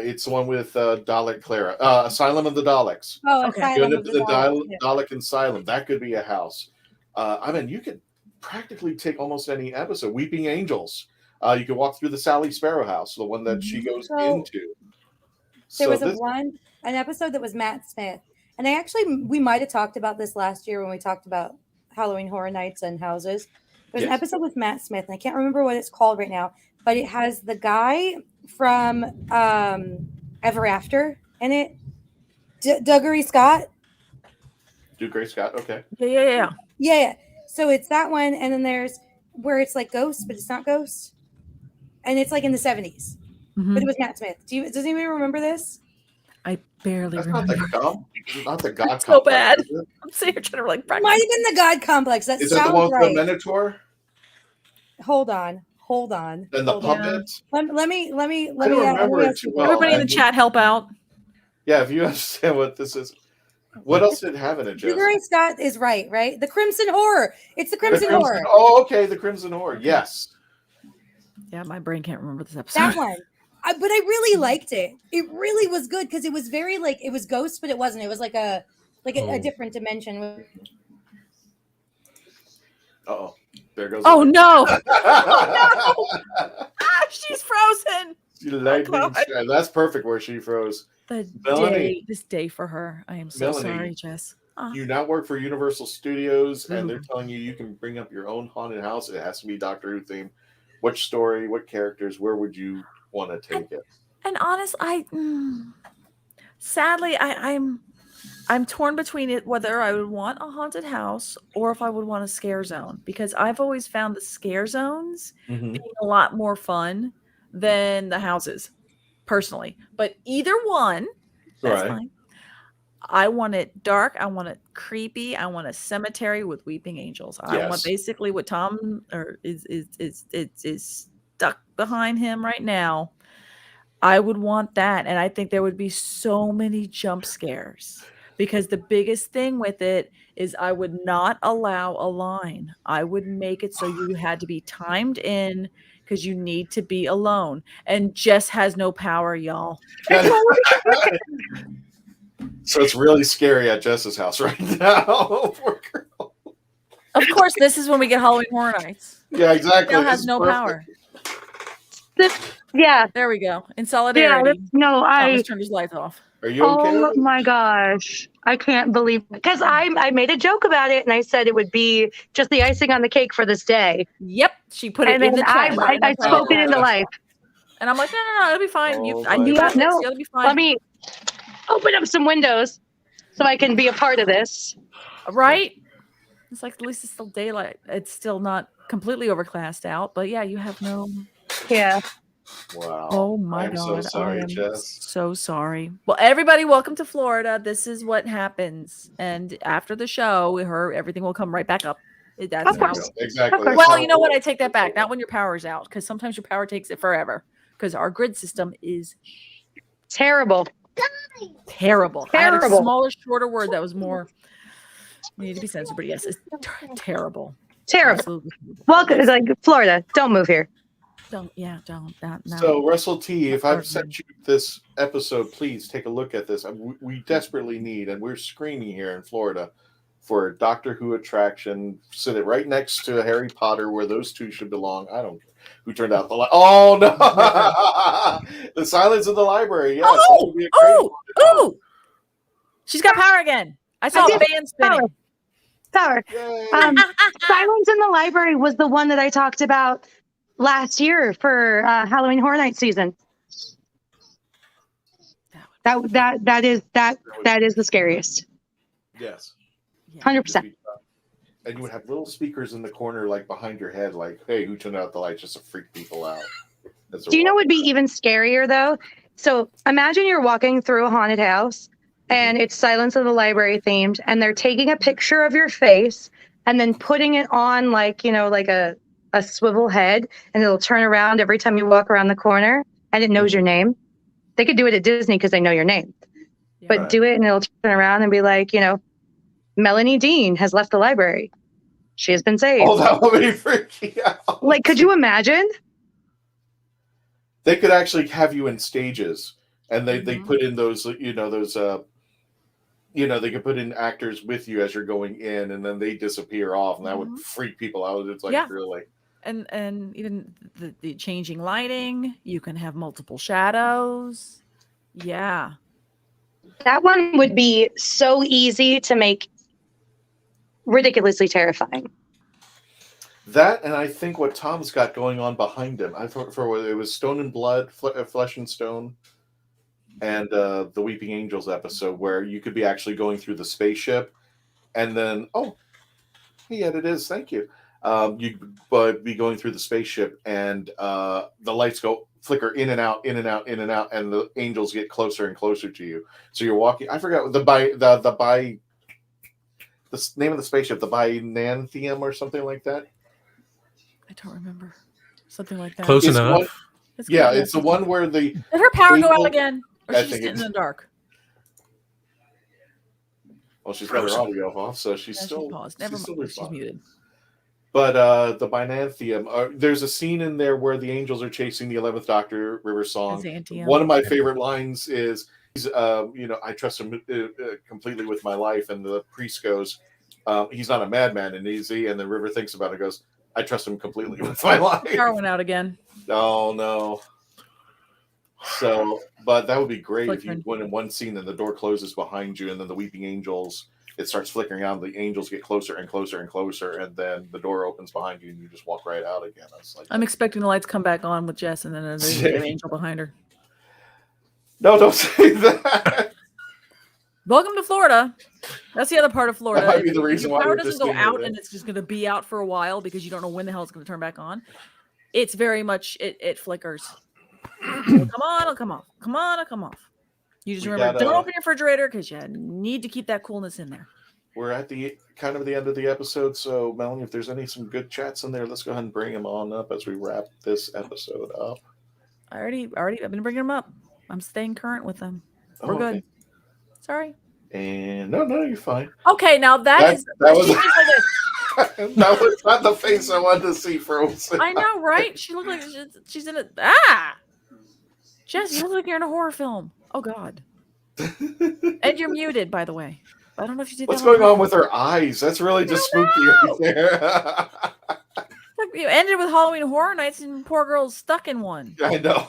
It's the one with Dalek Clara. Asylum of the Daleks.
Oh,
Okay.
Asylum
You end
of
up
the
to the
Daleks, yeah.
Dalek Asylum. That could be a house. I mean, you could practically take almost any episode. Weeping Angels. You could walk through the Sally Sparrow house, the one that she goes into.
There was an episode that was Matt Smith. And we might have talked about this last year when we talked about Halloween Horror Nights and houses. There's an episode with Matt Smith, and I can't remember what it's called right now, but it has the guy from Ever After in it. Dougray Scott.
Dougray Scott, okay.
Yeah.
So it's that one, and then there's where it's like Ghosts, but it's not Ghosts. And it's like in the 70s.
Mm-hmm.
But it was Matt Smith. Does anybody remember this?
I barely
That's
remember.
not the God
It's so bad.
Complex, is it?
I'm sitting here trying to like
Might have been the God Complex. That
Is
sounds
that the one
right.
with the Minotaur
Hold on.
and the puppet?
Let me
I don't remember it too well.
Everybody in the chat help out.
Yeah, if you understand what this is. What else did it have in it, Jess?
Dougray Scott is right? The Crimson Horror. It's the Crimson Horror.
Oh, okay, the Crimson Horror. Yes.
Yeah, my brain can't remember this episode.
That one. But I really liked it. It really was good because it was very it was Ghosts, but it wasn't. It was like a different dimension.
Uh-oh. There goes.
Oh no! She's frozen.
That's perfect where she froze.
This day for her. I am so sorry, Jess.
You now work for Universal Studios, and they're telling you can bring up your own haunted house. It has to be Doctor Who theme. Which story? What characters? Where would you want to take it?
And honestly, sadly, I'm torn between it whether I would want a haunted house or if I would want a scare zone, because I've always found the scare zones being a lot more fun than the houses, personally. But either one, that's fine. I want it dark. I want it creepy. I want a cemetery with weeping angels. I want basically what Tom is stuck behind him right now. I would want that, and I think there would be so many jump scares. Because the biggest thing with it is I would not allow a line. I would make it so you had to be timed in because you need to be alone. And Jess has no power, y'all.
So it's really scary at Jess's house right now. Poor girl.
Of course, this is when we get Halloween Horror Nights.
Yeah, exactly.
Jill has no power.
Yeah.
There we go. In solidarity. Thomas turned his lights off.
Are you okay?
Oh my gosh. I can't believe it. Because I made a joke about it and I said it would be just the icing on the cake for this day.
Yep. She put it
and
in
then
the chat.
I spoke it into life.
And I'm like, no, it'll be fine. It'll be fine.
Let me open up some windows so I can be a part of this.
Right? It's like, at least it's still daylight. It's still not completely overcast out, but yeah, you have no.
Yeah.
Wow.
Oh my
I'm
God.
so sorry,
I am
Jess.
so sorry. Well, everybody, welcome to Florida. This is what happens. And after the show, everything will come right back up. That's
of course.
Exactly.
Well, you know what? I take that back. Not when your power is out, because sometimes your power takes it forever. because our grid system is
terrible.
Terrible. I had a
Terrible.
smaller, shorter word that was more. We need to be censored, but yes, it's terrible.
Terrible.
Absolutely.
Welcome, like Florida. Don't move here.
Don't. No.
So, Russell T, if I've sent you this episode, please take a look at this. We desperately need, and we're screaming here in Florida, for a Doctor Who attraction. Sit it right next to Harry Potter, where those two should belong. I don't care who turned out the light. Oh no! The Silence of the Library. Yes. That would be a great one.
Ooh! She's got power again. I saw a band spinning.
Power. Silence in the Library was the one that I talked about last year for Halloween Horror Night season. That is the scariest.
Yes.
100%.
And you would have little speakers in the corner, like behind your head, like, "Hey, who turned out the lights?" Just to freak people out.
Do you know what would be even scarier though? So imagine you're walking through a haunted house and it's Silence of the Library themed, and they're taking a picture of your face and then putting it on like a swivel head, and it'll turn around every time you walk around the corner, and it knows your name. They could do it at Disney because they know your name. Yeah. But do it and it'll turn around and be like, Melanie Dean has left the library. She has been saved.
Oh, that would be freaky out.
Like, could you imagine?
They could actually have you in stages, and they put in those, they could put in actors with you as you're going in, and then they disappear off, and that would freak people out. It's like, really.
And even the changing lighting, you can have multiple shadows. Yeah.
That one would be so easy to make ridiculously terrifying.
That, and I think what Tom's got going on behind him. I thought it was Stone and Blood, Flesh and Stone, and the Weeping Angels episode, where you could be actually going through the spaceship, and then it is. Thank you. You'd be going through the spaceship, and the lights flicker in and out, in and out, in and out, and the angels get closer and closer to you. So you're walking. I forgot the name of the spaceship, the Binanthium or something like that.
I don't remember. Something like that.
Close enough.
It's the one where the...
Did her power go out again? Or she's sitting in the dark?
Well, she's got her audio off, so she's still...
Never mind. She's muted.
But the Binanthium, there's a scene in there where the angels are chasing the 11th Doctor River Song. One of my favorite lines is, I trust him completely with my life. And the priest goes, he's not a madman, and easy. And the River thinks about it, goes, I trust him completely with my life.
Power went out again.
Oh, no. So, but that would be great if you went in one scene and the door closes behind you, and then the Weeping Angels, it starts flickering out. The angels get closer and closer and closer, and then the door opens behind you, and you just walk right out again.
I'm expecting the lights come back on with Jess, and then there's an angel behind her.
No, don't say that.
Welcome to Florida. That's the other part of Florida.
That might be the reason why
power doesn't go out, and it's just going to be out for a while because you don't know when the hell it's going to turn back on. It's very much it flickers. Come on, it'll come off. Come on, it'll come off. You just remember, don't open your refrigerator because you need to keep that coolness in there.
We're at the kind of the end of the episode, so Melanie, if there's some good chats in there, let's go ahead and bring them on up as we wrap this episode up.
I've been bringing them up. I'm staying current with them. We're good. Sorry.
And no, you're fine.
Okay, now that was
that was not the face I wanted to see frozen.
I know, right? She looked like she's in a Jess, you look like you're in a horror film. Oh God. And you're muted, by the way. I don't know if you did.
What's going on with her eyes? That's really just spooky right there.
Look, you ended with Halloween Horror Nights, and poor girl's stuck in one.
I know.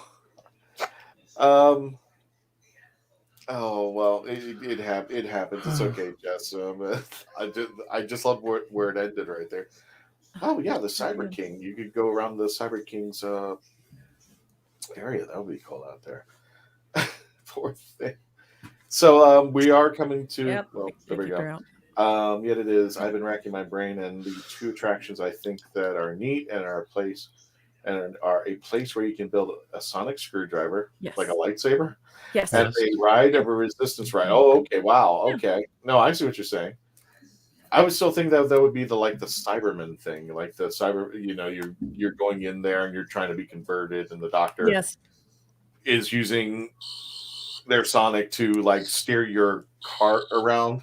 Oh well, it happens. It's okay, Jess. I just love where it ended right there. Oh yeah, the Cyber King. You could go around the Cyber King's area. That would be cool out there. Poor thing. So we are coming to.
Yep.
Well, there we go. Yet it is. I've been racking my brain, and the two attractions I think that are neat and are a place where you can build a sonic screwdriver, like a lightsaber.
Yes.
And a ride of a resistance ride. Oh, okay. Wow. Okay. No, I see what you're saying. I would still think that would be the Cyberman thing, like the cyber. You're going in there and you're trying to be converted, and the Doctor.
Yes.
is using their sonic to like steer your cart around.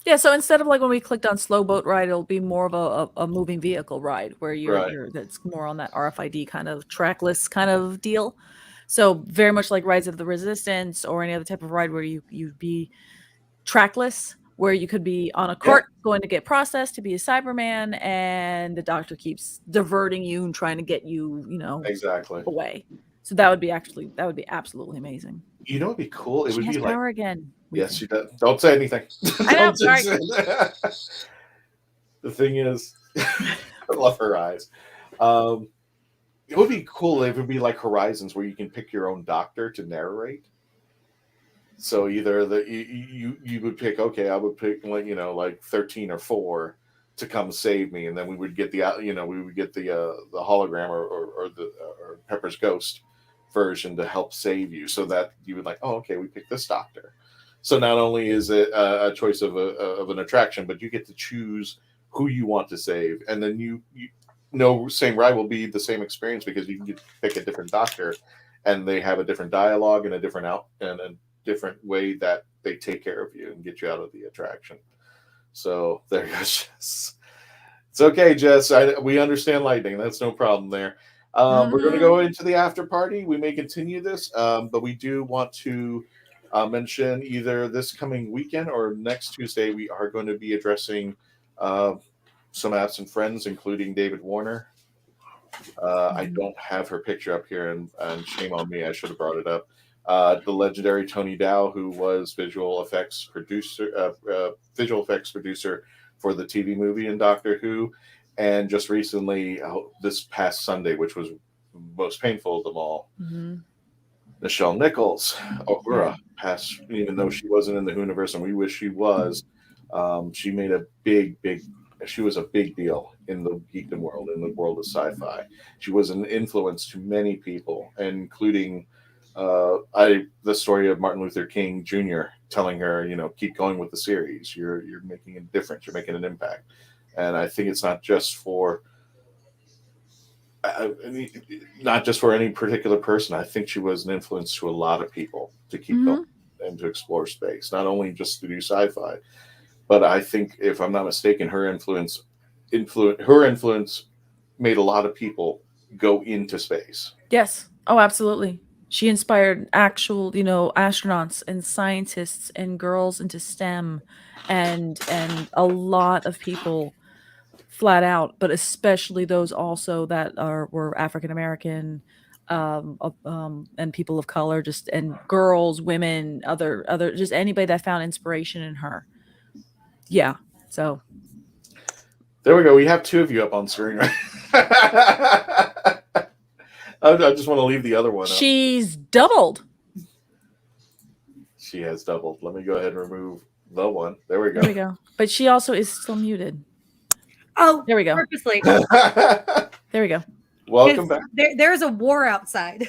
Yeah, so instead of like when we clicked on slow boat ride, it'll be more of a moving vehicle ride where you're that's more on that RFID kind of trackless kind of deal. So very much like Rise of the Resistance or any other type of ride where you'd be trackless, where you could be on a cart going to get processed to be a Cyberman, and the doctor keeps diverting you and trying to get you,
exactly
away. So that would be absolutely amazing.
You know, it'd be cool. It
She
would
has
be like
power again.
Yes, she does. Don't say anything.
I know. Sorry.
The thing is, I love her eyes. It would be cool if it would be like Horizons, where you can pick your own doctor to narrate. So either you would pick, okay, I would pick like 13 or 4 to come save me, and then we would get the hologram or Pepper's ghost version to help save you, so that you would like, oh, okay, we picked this doctor. So not only is it a choice of an attraction, but you get to choose who you want to save, and then you same ride will be the same experience because you can get to pick a different doctor, and they have a different dialogue and a different different way that they take care of you and get you out of the attraction. So there you go, Jess. It's okay, Jess. We understand lightning. That's no problem there. We're going to go into the after party. We may continue this, but we do want to mention either this coming weekend or next Tuesday, we are going to be addressing some absent friends, including David Warner. I don't have her picture up here, and shame on me. I should have brought it up. The legendary Tony Dow, who was visual effects producer for the TV movie in Doctor Who, and just recently, this past Sunday, which was most painful of them all, Nichelle Nichols, Uhura, passed, even though she wasn't in the WHOniverse, and we wish she was. She made a she was a big deal in the geekdom world, in the world of sci-fi. She was an influence to many people, including the story of Martin Luther King Jr. telling her, keep going with the series. You're making a difference. You're making an impact. And I think it's not just for any particular person. I think she was an influence to a lot of people to keep going and to explore space, not only just to do sci-fi, but I think, if I'm not mistaken, her influence made a lot of people go into space.
Yes. Oh, absolutely. She inspired actual, astronauts and scientists and girls into STEM, and a lot of people flat out, but especially those also that were African American, and people of color, and girls, women, other just anybody that found inspiration in her. Yeah. So
there we go. We have 2 of you up on screen, right? I just want to leave the other one up.
She's doubled.
She has doubled. Let me go ahead and remove the one. There we go.
There we go. But she also is still muted.
Oh,
there we go.
Purposely.
There we go.
Welcome back.
There's a war outside.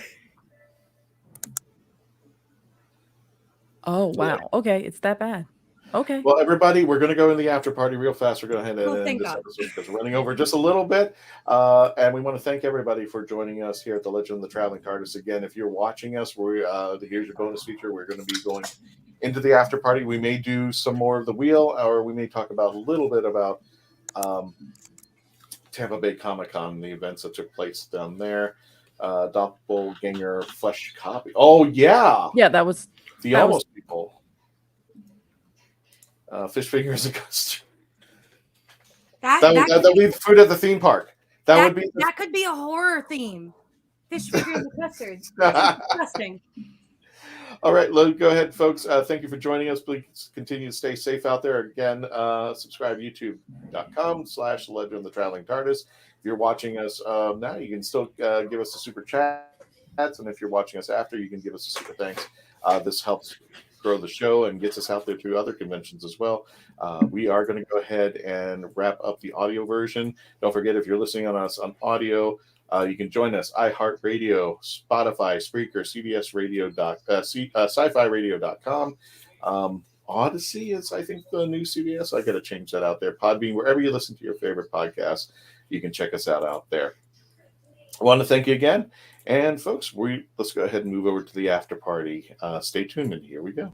Oh, wow. Yeah. Okay. It's that bad. Okay.
Well, everybody, we're going to go in the after party real fast. We're going to head in this episode because we're running over just a little bit. And we want to thank everybody for joining us here at the Legend of the Traveling TARDIS. Again, if you're watching us, here's your bonus feature. We're going to be going into the after party. We may do some more of the wheel, or we may talk about a little bit about Tampa Bay Comic-Con, the events that took place down there. Doppelganger flesh copy. Oh, yeah.
Yeah, that was
the almost people. Fish fingers and custard. That would be the food at the theme park. That
could be a horror theme. Fish fingers and custard. Disgusting.
All right, go ahead, folks. Thank you for joining us. Please continue to stay safe out there. Again, subscribe youtube.com/Legend of the Traveling TARDIS. If you're watching us now, you can still give us a super chat. And if you're watching us after, you can give us a super thanks. This helps grow the show and gets us out there to other conventions as well. We are going to go ahead and wrap up the audio version. Don't forget, if you're listening on us on audio, you can join us iHeartRadio, Spotify, Spreaker, CBS Radio, sci-fi-radio.com. Odyssey is, I think, the new CBS. I got to change that out there. Podbean, wherever you listen to your favorite podcasts, you can check us out there. I want to thank you again. And folks, let's go ahead and move over to the after party. Stay tuned, and here we go.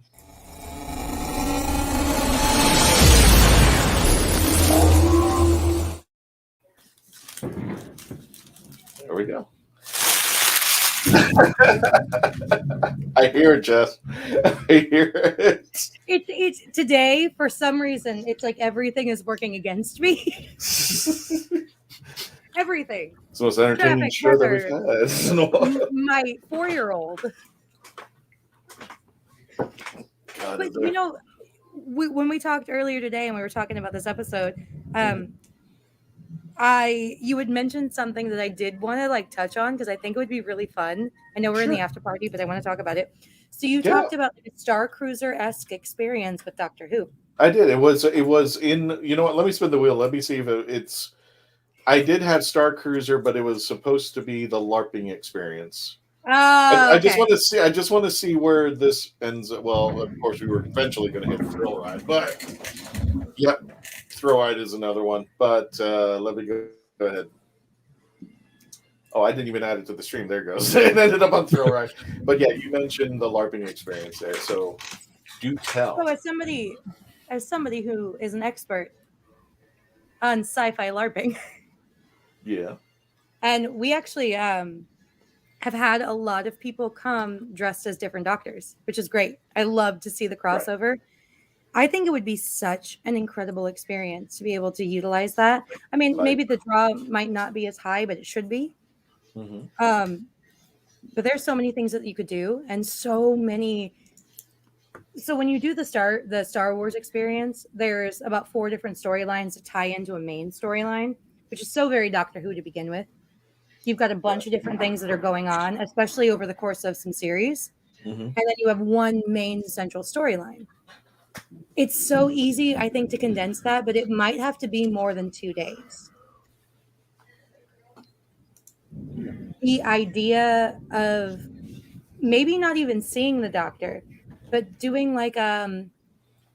There we go. I hear it, Jess. I hear it.
It's today, for some reason, it's like everything is working against me. Everything.
It's the most entertaining show that we've had in a while.
My 4-year-old. But you know, when we talked earlier today and we were talking about this episode, you had mentioned something that I did want to like touch on because I think it would be really fun. I know we're in the after party, but I want to talk about it. So you talked about like a Star Cruiser-esque experience with Doctor Who.
I did. It was in. You know what? Let me spin the wheel. Let me see if it's. I did have Star Cruiser, but it was supposed to be the LARPing experience. I just want to see. I just want to see where this ends. Well, of course, we were eventually going to hit Thrill Ride, but yep, Thrill Ride is another one. But let me go ahead. Oh, I didn't even add it to the stream. There it goes. It ended up on Thrill Ride. But yeah, you mentioned the LARPing experience there, so do tell.
So as somebody who is an expert on sci-fi LARPing.
Yeah.
And we actually have had a lot of people come dressed as different doctors, which is great. I love to see the crossover. Right. I think it would be such an incredible experience to be able to utilize that. I mean, maybe the draw might not be as high, but it should be. Mm-hmm. But there's so many things that you could do, and so many. So when you do the Star Wars experience, there's about 4 different storylines that tie into a main storyline, which is so very Doctor Who to begin with. You've got a bunch of different things that are going on, especially over the course of some series. Mm-hmm. And then you have one main central storyline. It's so easy, I think, to condense that, but it might have to be more than 2 days. The idea of maybe not even seeing the Doctor, but doing like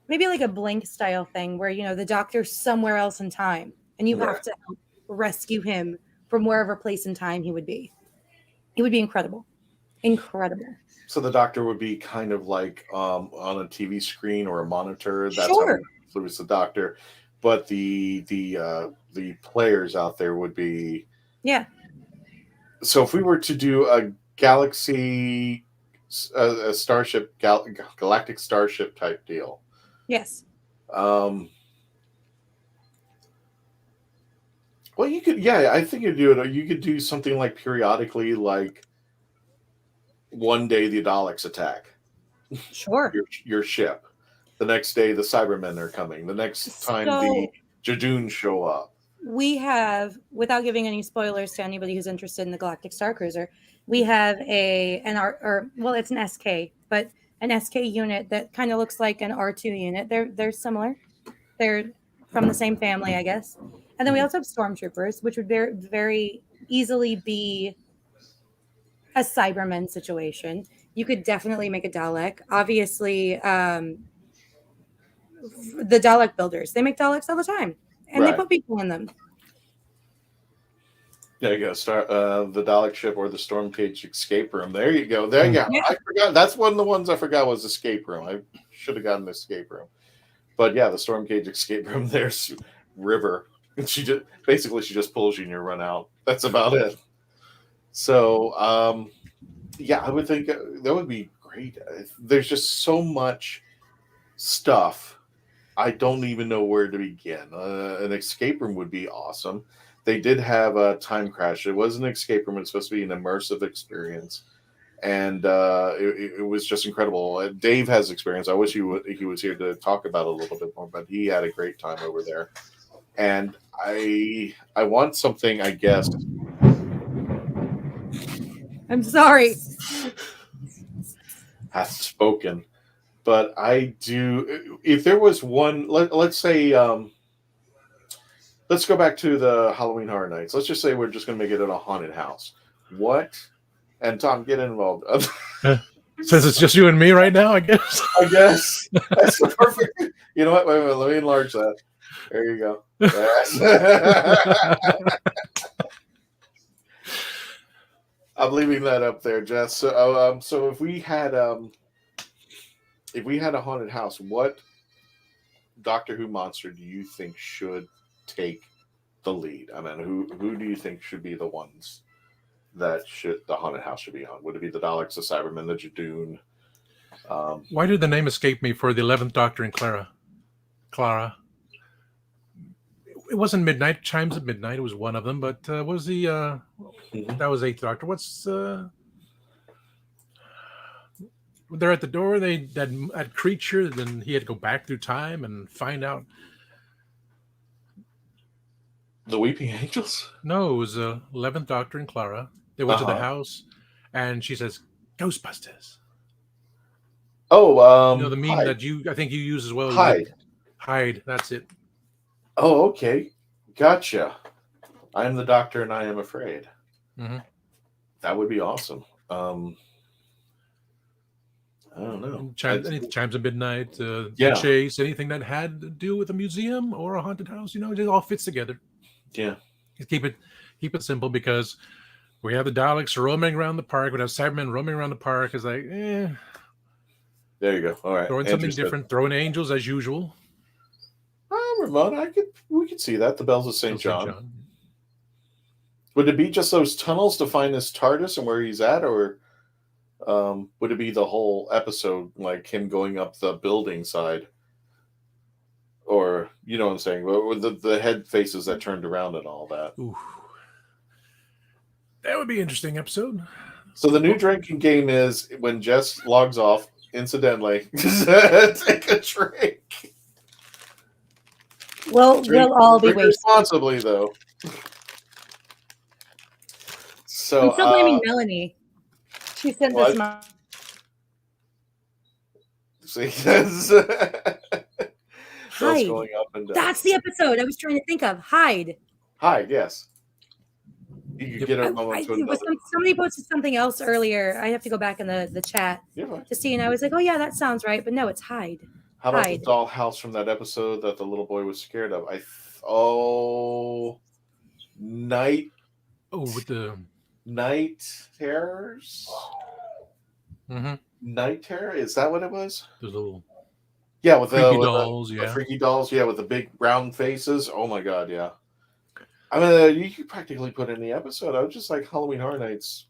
maybe like a Blink style thing where, you know, the Doctor's somewhere else in time and you have to rescue him from wherever place in time he would be. It would be incredible. Incredible.
So the Doctor would be kind of like on a TV screen or a monitor. That's how it influences the Doctor. But the players out there would be.
Yeah. So
if we were to do a galaxy, a starship, galactic starship type deal.
Yes.
Well, you could, I think you'd do it. You could do something like periodically, like one day the Daleks attack.
Sure.
your ship. The next day the Cybermen are coming. The next time the Jadoons show up.
We have, without giving any spoilers to anybody who's interested in the Galactic Star Cruiser, we have it's an SK, but an SK unit that kind of looks like an R2 unit. They're similar. They're from the same family, I guess. And then we also have stormtroopers, which would very, very easily be a Cyberman situation. You could definitely make a Dalek. Obviously, the Dalek builders, they make Daleks all the time. And they put people in them.
There you go. The Dalek ship or the Storm Cage escape room. There you go. There you go. Yeah. I forgot. That's one of the ones I forgot was escape room. I should have gotten the escape room. But yeah, the Storm Cage escape room. There's River. And she just pulls you and you run out. That's about it. So I would think that would be great. There's just so much stuff. I don't even know where to begin. An escape room would be awesome. They did have a time crash. It was an escape room. It's supposed to be an immersive experience. And it was just incredible. Dave has experience. I wish he was here to talk about it a little bit more, but he had a great time over there. And I want something, I guess.
I'm sorry.
Hath spoken. But I do, if there was one, let's say, let's go back to the Halloween Horror Nights. Let's just say we're just going to make it at a haunted house. What? And Tom, get involved.
Since it's just you and me right now, I guess.
That's perfect. You know what? Wait, let me enlarge that. There you go. Yes. I'm leaving that up there, Jess. So if we had a haunted house, what Doctor Who monster do you think should take the lead? I mean, who do you think should be the ones that the haunted house should be on? Would it be the Daleks, the Cybermen, the Jadoon?
Why did the name escape me for the 11th Doctor and Clara? It wasn't Midnight Chimes at Midnight. It was one of them, but was the that was 8th Doctor? What's they're at the door? That creature. Then he had to go back through time and find out.
The Weeping Angels?
No, it was 11th Doctor and Clara. They went to the house, and she says, "Ghostbusters."
Oh,
the meme
Hyde.
that I think you use as well.
Hyde.
That's it.
Oh, okay. Gotcha. I am the Doctor and I am afraid.
Mm-hmm.
That would be awesome. I don't know.
Chimes of Midnight,
Yeah.
The Chase, anything that had to do with a museum or a haunted house, it all fits together.
Yeah.
Keep it simple, because we have the Daleks roaming around the park. We have Cybermen roaming around the park. It's like,
There you go. All right.
Throwing something different. Throwing angels as usual.
Ramon, we could see that. The Bells of St. John. Would it be just those tunnels to find this TARDIS and where he's at, or would it be the whole episode, like him going up the building side? Or, you know what I'm saying? With the head faces that turned around and all that.
Ooh. That would be an interesting episode.
So the new drinking game is when Jess logs off, incidentally, take a drink.
We'll all be
drink
wasted.
Responsibly, though. So
I'm still blaming Melanie. She sent this.
See,
Hyde.
going up and down.
That's the episode I was trying to think of. Hyde.
Hyde, yes. You could get her moment to another.
Somebody posted something else earlier. I have to go back in the chat to see, and I was like, oh yeah, that sounds right, but no, it's Hyde.
How about
Hyde.
the dollhouse from that episode that the little boy was scared of? Night.
Oh, with the
Night Terrors.
Mm-hmm.
Night Terror, is that what it was?
Those little
with
freaky
the
dolls,
the freaky dolls, with the big round faces. Oh my god, yeah. I mean, you could practically put in the episode. I was just like Halloween Horror Nights.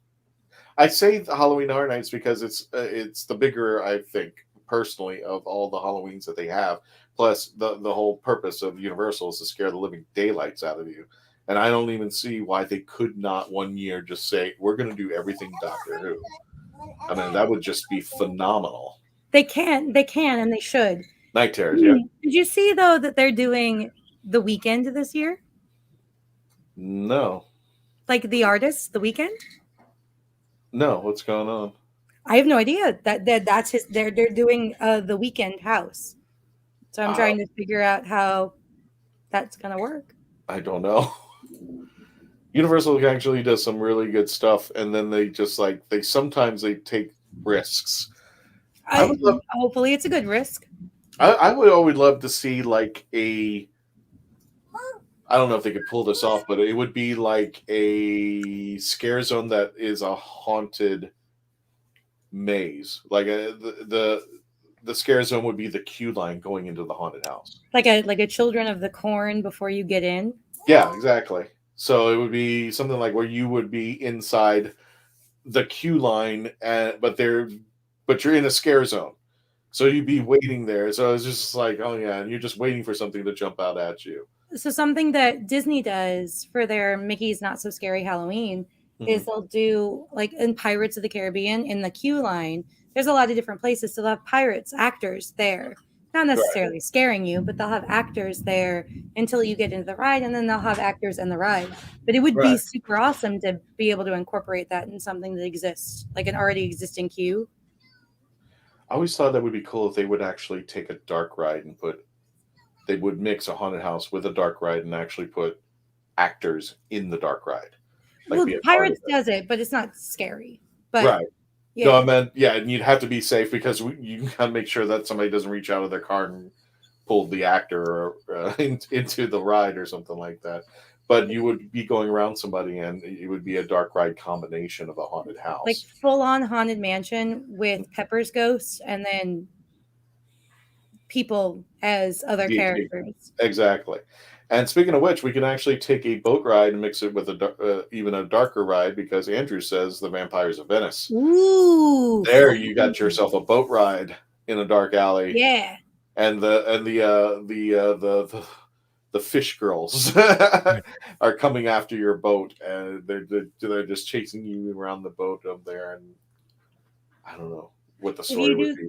I say the Halloween Horror Nights because it's the bigger, I think, personally, of all the Halloweens that they have. Plus, the whole purpose of Universal is to scare the living daylights out of you. And I don't even see why they could not one year just say, we're going to do everything Doctor Who. I mean, that would just be phenomenal.
They can, and they should.
Night Terrors, yeah.
Did you see, though, that they're doing The Weekend this year?
No.
Like the artist, The Weekend?
No, what's going on?
I have no idea. That's his. They're doing The Weekend house. So I'm trying to figure out how that's gonna work.
I don't know. Universal actually does some really good stuff, and then they just sometimes they take risks.
Hopefully, it's a good risk.
I would always love to see I don't know if they could pull this off, but it would be like a scare zone that is a haunted maze. Like the scare zone would be the queue line going into the haunted house. Like
a Children of the Corn before you get in.
Yeah, exactly. So it would be something like where you would be inside the queue line, but you're in a scare zone. So you'd be waiting there. So it's just like, oh yeah, and you're just waiting for something to jump out at you.
So something that Disney does for their Mickey's Not So Scary Halloween is they'll do, like in Pirates of the Caribbean, in the queue line, there's a lot of different places. So they'll have actors there. Not necessarily scaring you, but they'll have actors there until you get into the ride, and then they'll have actors in the ride. But it would be super awesome to be able to incorporate that in something that exists, like an already existing queue.
I always thought that would be cool if they would actually take a dark ride and they would mix a haunted house with a dark ride and actually put actors in the dark ride.
Pirates does it, but it's not scary. But
right.
Yeah.
No, I meant, and you'd have to be safe because you gotta make sure that somebody doesn't reach out of their car and pull the actor into the ride or something like that. but you would be going around somebody, and it would be a dark ride combination of a haunted house,
like full on haunted mansion with Pepper's ghost, and then people as other characters.
Exactly. And speaking of which, we can actually take a boat ride and mix it with even a darker ride, because Andrew says the Vampires of Venice.
Ooh,
there you got yourself a boat ride in a dark alley.
Yeah.
And the fish girls are coming after your boat, and they're just chasing you around the boat up there, and I don't know what the story would be.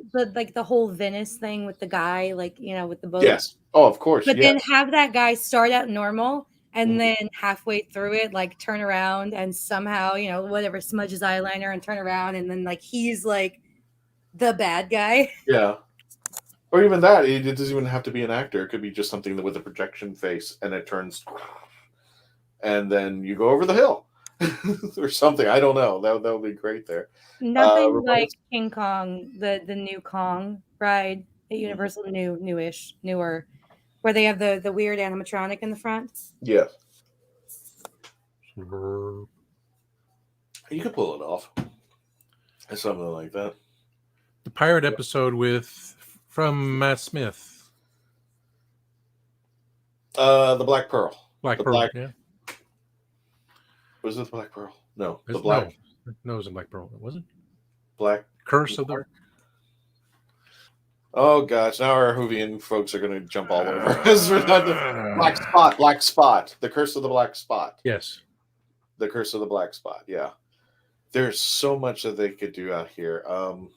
The whole Venice thing with the guy, with the boat.
Yes. Oh, of course.
But then have that guy start out normal, and then halfway through it, turn around and somehow, whatever, smudge his eyeliner and turn around, and then he's the bad guy.
Yeah. Or even that, it doesn't even have to be an actor. It could be just something with a projection face, and it turns, and then you go over the hill or something. I don't know. That would be great there.
Nothing like King Kong, the new Kong ride at Universal, newer, where they have the weird animatronic in the front.
Yeah. You could pull it off. Something like that.
The pirate episode from Matt Smith.
The Black Pearl.
Yeah.
Was it the Black Pearl? No. The Black.
No, it was a Black Pearl. Was it?
Black.
Curse of the.
Oh gosh! Now our Whovian folks are going to jump all over us. Black Spot. The Curse of the Black Spot.
Yes.
The Curse of the Black Spot. Yeah. There's so much that they could do out here. I'm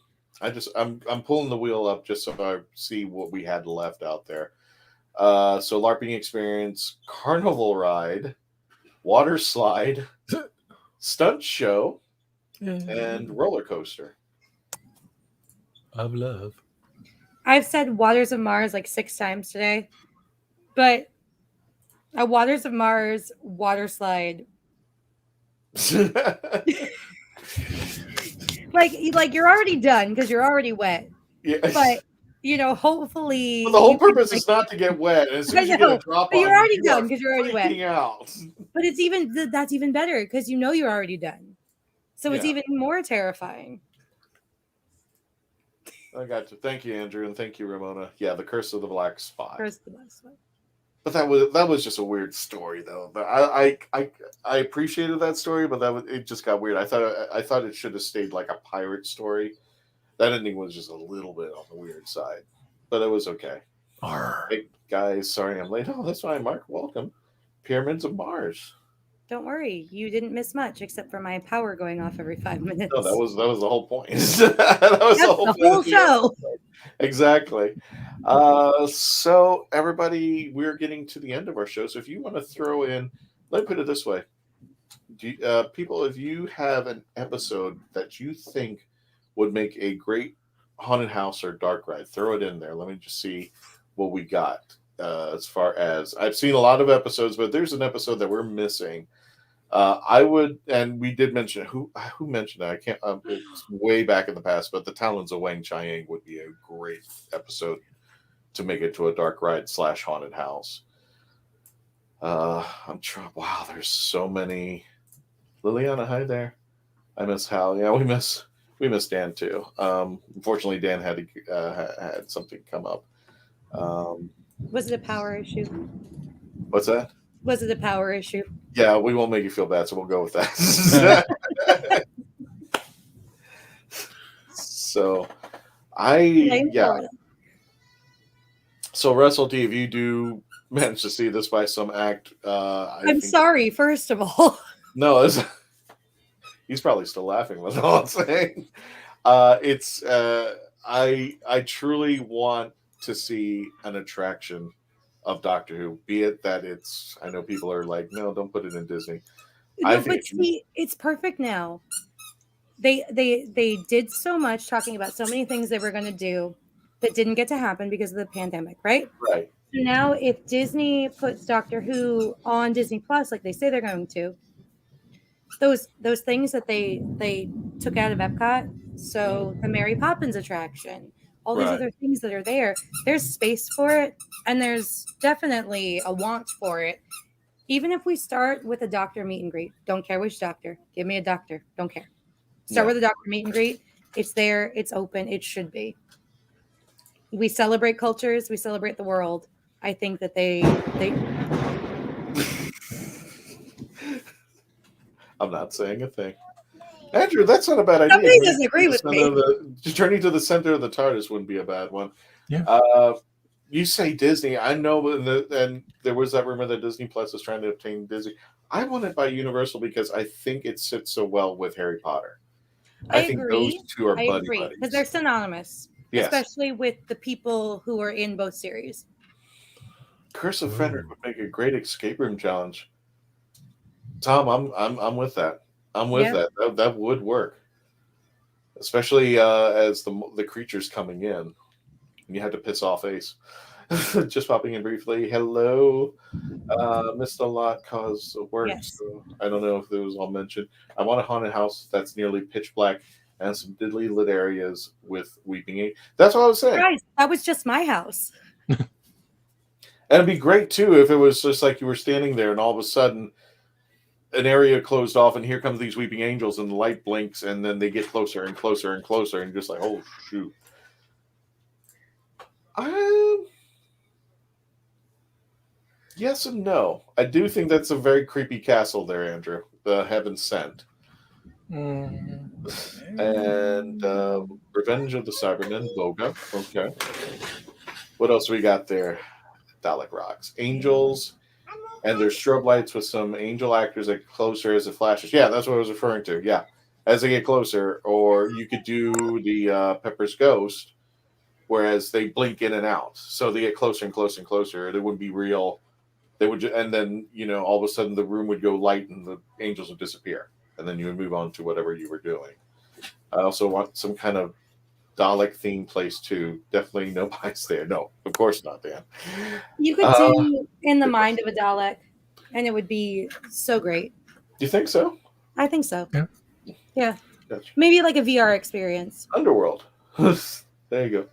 pulling the wheel up just so I see what we had left out there. So LARPing experience, carnival ride, water slide, stunt show, and roller coaster
of love.
I've said Waters of Mars 6 times today, but a Waters of Mars water slide. You're already done because you're already wet.
Yeah.
But hopefully.
Well, the whole purpose is not to get wet. As soon as you get a drop
but
on,
you're already done because you're already wet.
Out.
But that's even better because you're already done. So it's even more terrifying.
I got you. Thank you, Andrew, and thank you, Ramona. Yeah, the Curse of the Black Spot.
Curse of the Black Spot.
But that was just a weird story, though. But I appreciated that story, but it just got weird. I thought it should have stayed like a pirate story. That ending was just a little bit on the weird side, but it was okay. Hey guys, sorry I'm late. Oh, that's fine, Mark. Welcome. Pyramids of Mars.
Don't worry, you didn't miss much except for my power going off every 5 minutes.
No, that was the whole point. that was the
whole show.
Exactly. So everybody, we're getting to the end of our show. So if you want to throw in, let me put it this way. People, if you have an episode that you think would make a great haunted house or dark ride, throw it in there. Let me just see what we got. As far as I've seen a lot of episodes, but there's an episode that we're missing. I would, and we did mention who mentioned that. I can't. It's way back in the past, but the Talons of Wang Chiang would be a great episode to make it to a dark ride / haunted house. I'm trying. Wow, there's so many. Liliana, hi there. I miss Hal. Yeah, we miss Dan too. Unfortunately, Dan had something come up.
Was it a power issue?
What's that?
Was it a power issue?
Yeah, we won't make you feel bad, so we'll go with that. So, So, Russell T, if you do manage to see this by some act,
I'm sorry, first of all.
No, he's probably still laughing with all I'm saying. I truly want to see an attraction of Doctor Who, be it that I know people are like, no, don't put it in Disney.
No, but see, it's perfect now. They did so much talking about so many things they were going to do that didn't get to happen because of the pandemic, right?
Right.
So now if Disney puts Doctor Who on Disney Plus, like they say they're going to, those things that they took out of Epcot, so the Mary Poppins attraction, all these other things that are there's space for it, and there's definitely a want for it. Even if we start with a doctor meet and greet, don't care which doctor. Give me a doctor. Don't care. Start with a doctor meet and greet. It's there. It's open. It should be. We celebrate cultures. We celebrate the world. I think that they.
I'm not saying a thing. Andrew, that's not a bad idea.
Somebody doesn't agree with me.
Turning to the center of the TARDIS wouldn't be a bad one.
Yeah.
You say Disney. I know, and there was that rumor that Disney Plus is trying to obtain Disney. I want it by Universal because I think it sits so well with Harry Potter. I think those two are buddy buddies.
Because they're synonymous, especially with the people who are in both series.
Curse of Fenric would make a great escape room challenge. Tom, I'm with that. I'm with that. That would work, especially as the creatures coming in, and you had to piss off Ace. Just popping in briefly. Hello, missed a lot cause of work.
Yes.
So I don't know if it was all mentioned. I want a haunted house that's nearly pitch black and some diddly lit areas with weeping Angel. That's what I was saying.
Guys, that was just my house.
And it'd be great too if it was just like you were standing there and all of a sudden an area closed off and here come these weeping angels and the light blinks and then they get closer and closer and closer and just like, oh shoot. Yes and no. I do think that's a very creepy castle there, Andrew. The Heaven Sent. And Revenge of the Cybermen, Voga. Okay. What else we got there? Dalek Rocks. Angels. And there's strobe lights with some angel actors that get closer as it flashes. Yeah, that's what I was referring to. Yeah. As they get closer. Or you could do the Pepper's Ghost, whereas they blink in and out. So they get closer and closer and closer. It wouldn't be real. They would, and then, all of a sudden the room would go light and the angels would disappear. And then you would move on to whatever you were doing. I also want some kind of Dalek themed place too. Definitely no bites there. No, of course not, Dan.
You could do In the Mind of a Dalek, and it would be so great.
Do you think so?
I think so. Yeah.
Gotcha.
Maybe like a VR experience.
Underworld. There you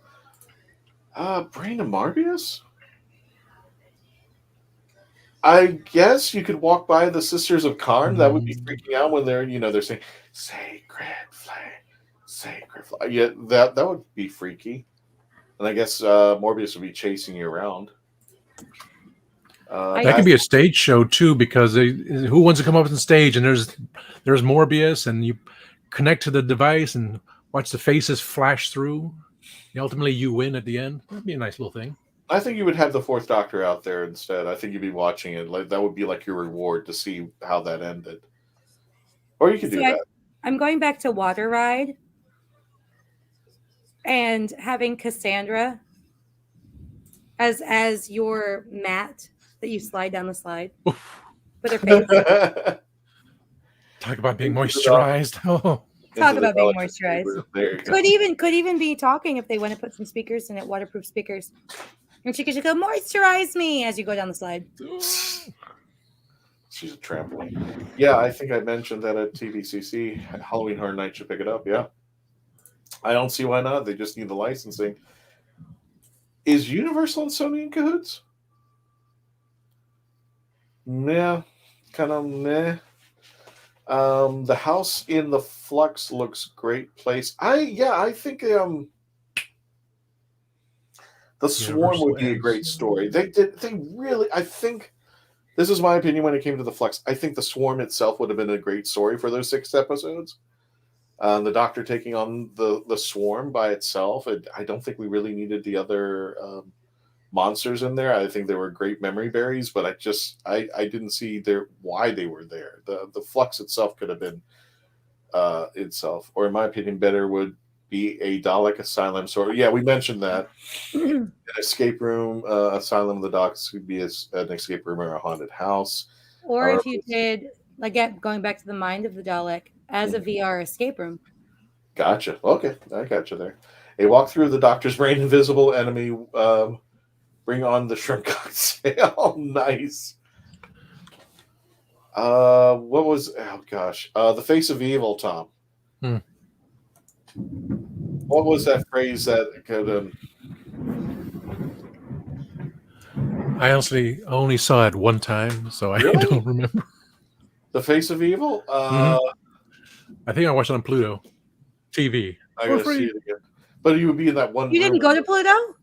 go. Brain of Marbius? I guess you could walk by the Sisters of Karn. That would be freaking out when they're saying sacred flame, sacred flame. Yeah, that would be freaky. And I guess Morbius would be chasing you around.
That could be a stage show too, because who wants to come up on stage and there's Morbius and you connect to the device and watch the faces flash through. Ultimately, you win at the end. That'd be a nice little thing.
I think you would have the Fourth Doctor out there instead. I think you'd be watching it. Like that would be like your reward to see how that ended. Or you could do that.
I'm going back to Water Ride and having Cassandra as your mat that you slide down the slide with her face.
Talk about being moisturized. Oh.
Talk about being moisturized. Could even be talking if they want to put some speakers in it, waterproof speakers. And she could just go, moisturize me as you go down the slide.
She's a trampoline. Yeah, I think I mentioned that at TVCC. Halloween Horror Night should pick it up. Yeah. I don't see why not. They just need the licensing. Is Universal and Sony in cahoots? Yeah, kind of meh. The house in the Flux looks great place. I think the Swarm would be a great story. They really, I think, this is my opinion when it came to the Flux. I think the Swarm itself would have been a great story for those 6 episodes. The Doctor taking on the Swarm by itself. I don't think we really needed the other monsters in there. I think they were great memory berries, but I didn't see why they were there. The Flux itself could have been itself, or in my opinion, better would be a Dalek asylum sort of. Yeah, we mentioned that. An escape room, asylum of the Daleks could be an escape room or a haunted house.
Or if you did, going back to the Mind of the Dalek as a VR escape room.
Gotcha. Okay, I got you there. A walk through the Doctor's brain, invisible enemy. Bring on the shrimp cocktail. Nice. What was? Oh gosh, the Face of Evil, Tom. What was that phrase that could?
I honestly only saw it one time, so I
Really?
don't remember.
The Face of Evil?
I think I watched it on Pluto TV.
I
For
gotta see
free.
it again. But you would be in that one
You
room.
didn't go to Pluto?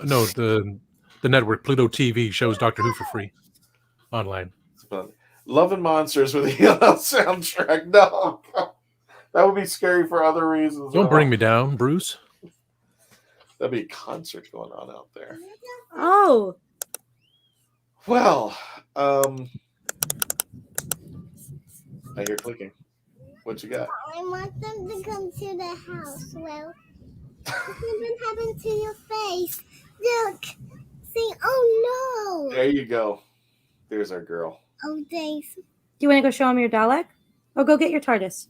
No, the network Pluto TV shows Doctor Who for free online.
Love and Monsters with the ELL soundtrack. No, that would be scary for other reasons.
Don't bring me down, Bruce.
That'd be a concert going on out there.
Oh.
Well, I hear clicking. What you got?
I want them to come to the house. Well, something happened to your face. Look. See, oh no.
There you go. There's our girl.
Oh, days.
Do you want to go show him your Dalek? Oh, go get your TARDIS.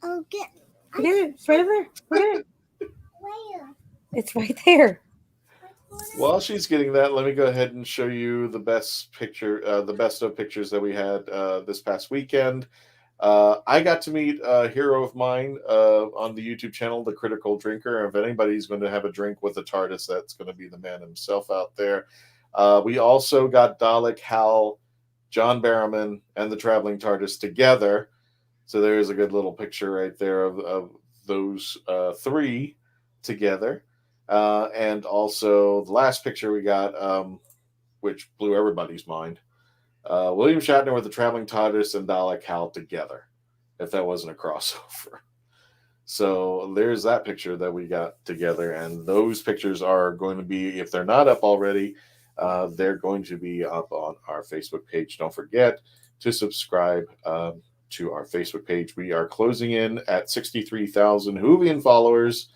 Oh, get.
Go get it. It's right over there. Go get it.
Where?
It's right there.
While she's getting that, let me go ahead and show you the best picture, the best of pictures that we had this past weekend. I got to meet a hero of mine on the YouTube channel, The Critical Drinker. If anybody's going to have a drink with a TARDIS, that's going to be the man himself out there. We also got Dalek, Hal, John Barrowman, and the Traveling TARDIS together. So there's a good little picture right there of those three together. And also the last picture we got, which blew everybody's mind, William Shatner with the Traveling TARDIS and Dalek Hal together, if that wasn't a crossover. So there's that picture that we got together, and those pictures are going to be, if they're not up already, they're going to be up on our Facebook page. Don't forget to subscribe to our Facebook page. We are closing in at 63,000 Whovian followers.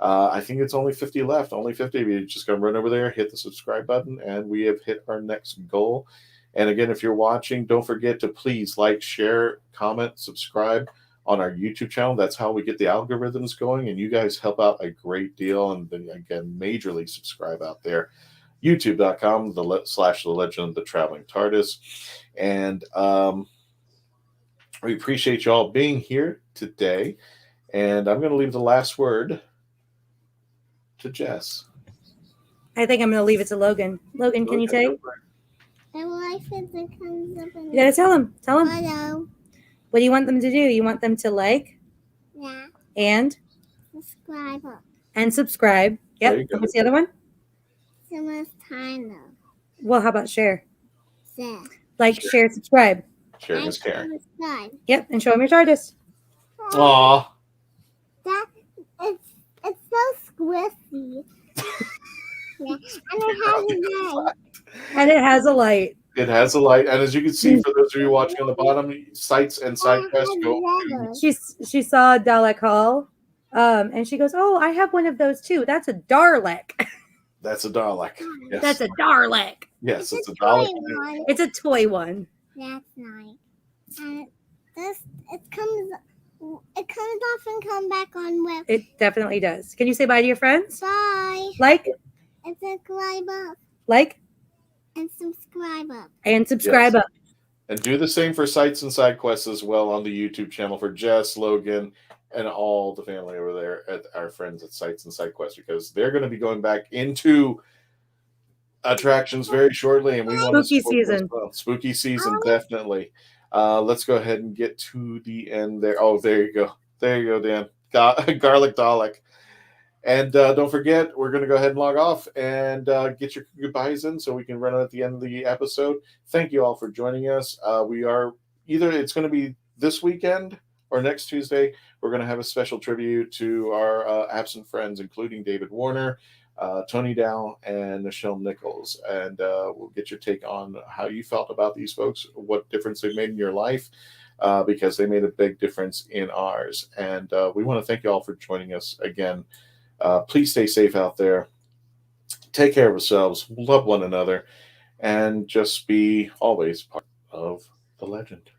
I think it's only 50 left. Only 50. You just got to run over there, hit the subscribe button, and we have hit our next goal. And again, if you're watching, don't forget to please like, share, comment, subscribe on our YouTube channel. That's how we get the algorithms going, and you guys help out a great deal. And then again, majorly subscribe out there. YouTube.com / The Legend of the Traveling TARDIS. And we appreciate you all being here today. And I'm going to leave the last word to Jess.
I think I'm going to leave it to Logan. Logan, can you take?
The life is that comes up in
You got to tell him. Tell him.
Hello.
What do you want them to do? You want them to like?
Yeah.
And?
Subscribe.
And subscribe. Yep. And what's the other one?
So much time though.
Well, how about share?
Yeah.
Like, share, subscribe.
Sharing is caring.
Subscribe.
Yep. And show them your TARDIS.
Aw.
That it's so squishy. Yeah. And it has a light.
And it has a light.
It has a light, and as you can see, for those of you watching on the bottom, sites and side quests go.
She saw Dalek Hall, and she goes, "Oh, I have one of those too. That's a Dalek."
That's a Dalek. Yes.
That's a Dalek.
Yes, it's a Dalek.
It's a toy one.
That's nice. And it comes off and come back on with.
It definitely does. Can you say bye to your friends?
Bye.
Like.
And subscribe up.
Like.
And subscribe up.
And subscribe up.
And do the same for sites and side quests as well on the YouTube channel for Jess, Logan, and all the family over there at our friends at Sites and Side Quests, because they're going to be going back into attractions very shortly, and we want to
spooky season.
Well. Spooky season, definitely. Let's go ahead and get to the end there. Oh, there you go. There you go, Dan. Garlic Dalek. And don't forget, we're going to go ahead and log off and get your goodbyes in so we can run it at the end of the episode. Thank you all for joining us. We are either it's going to be this weekend or next Tuesday. We're going to have a special tribute to our absent friends, including David Warner, Tony Dow, and Nichelle Nichols. And we'll get your take on how you felt about these folks, what difference they made in your life, because they made a big difference in ours. And we want to thank you all for joining us again. Please stay safe out there. Take care of yourselves. Love one another. And just be always part of the legend.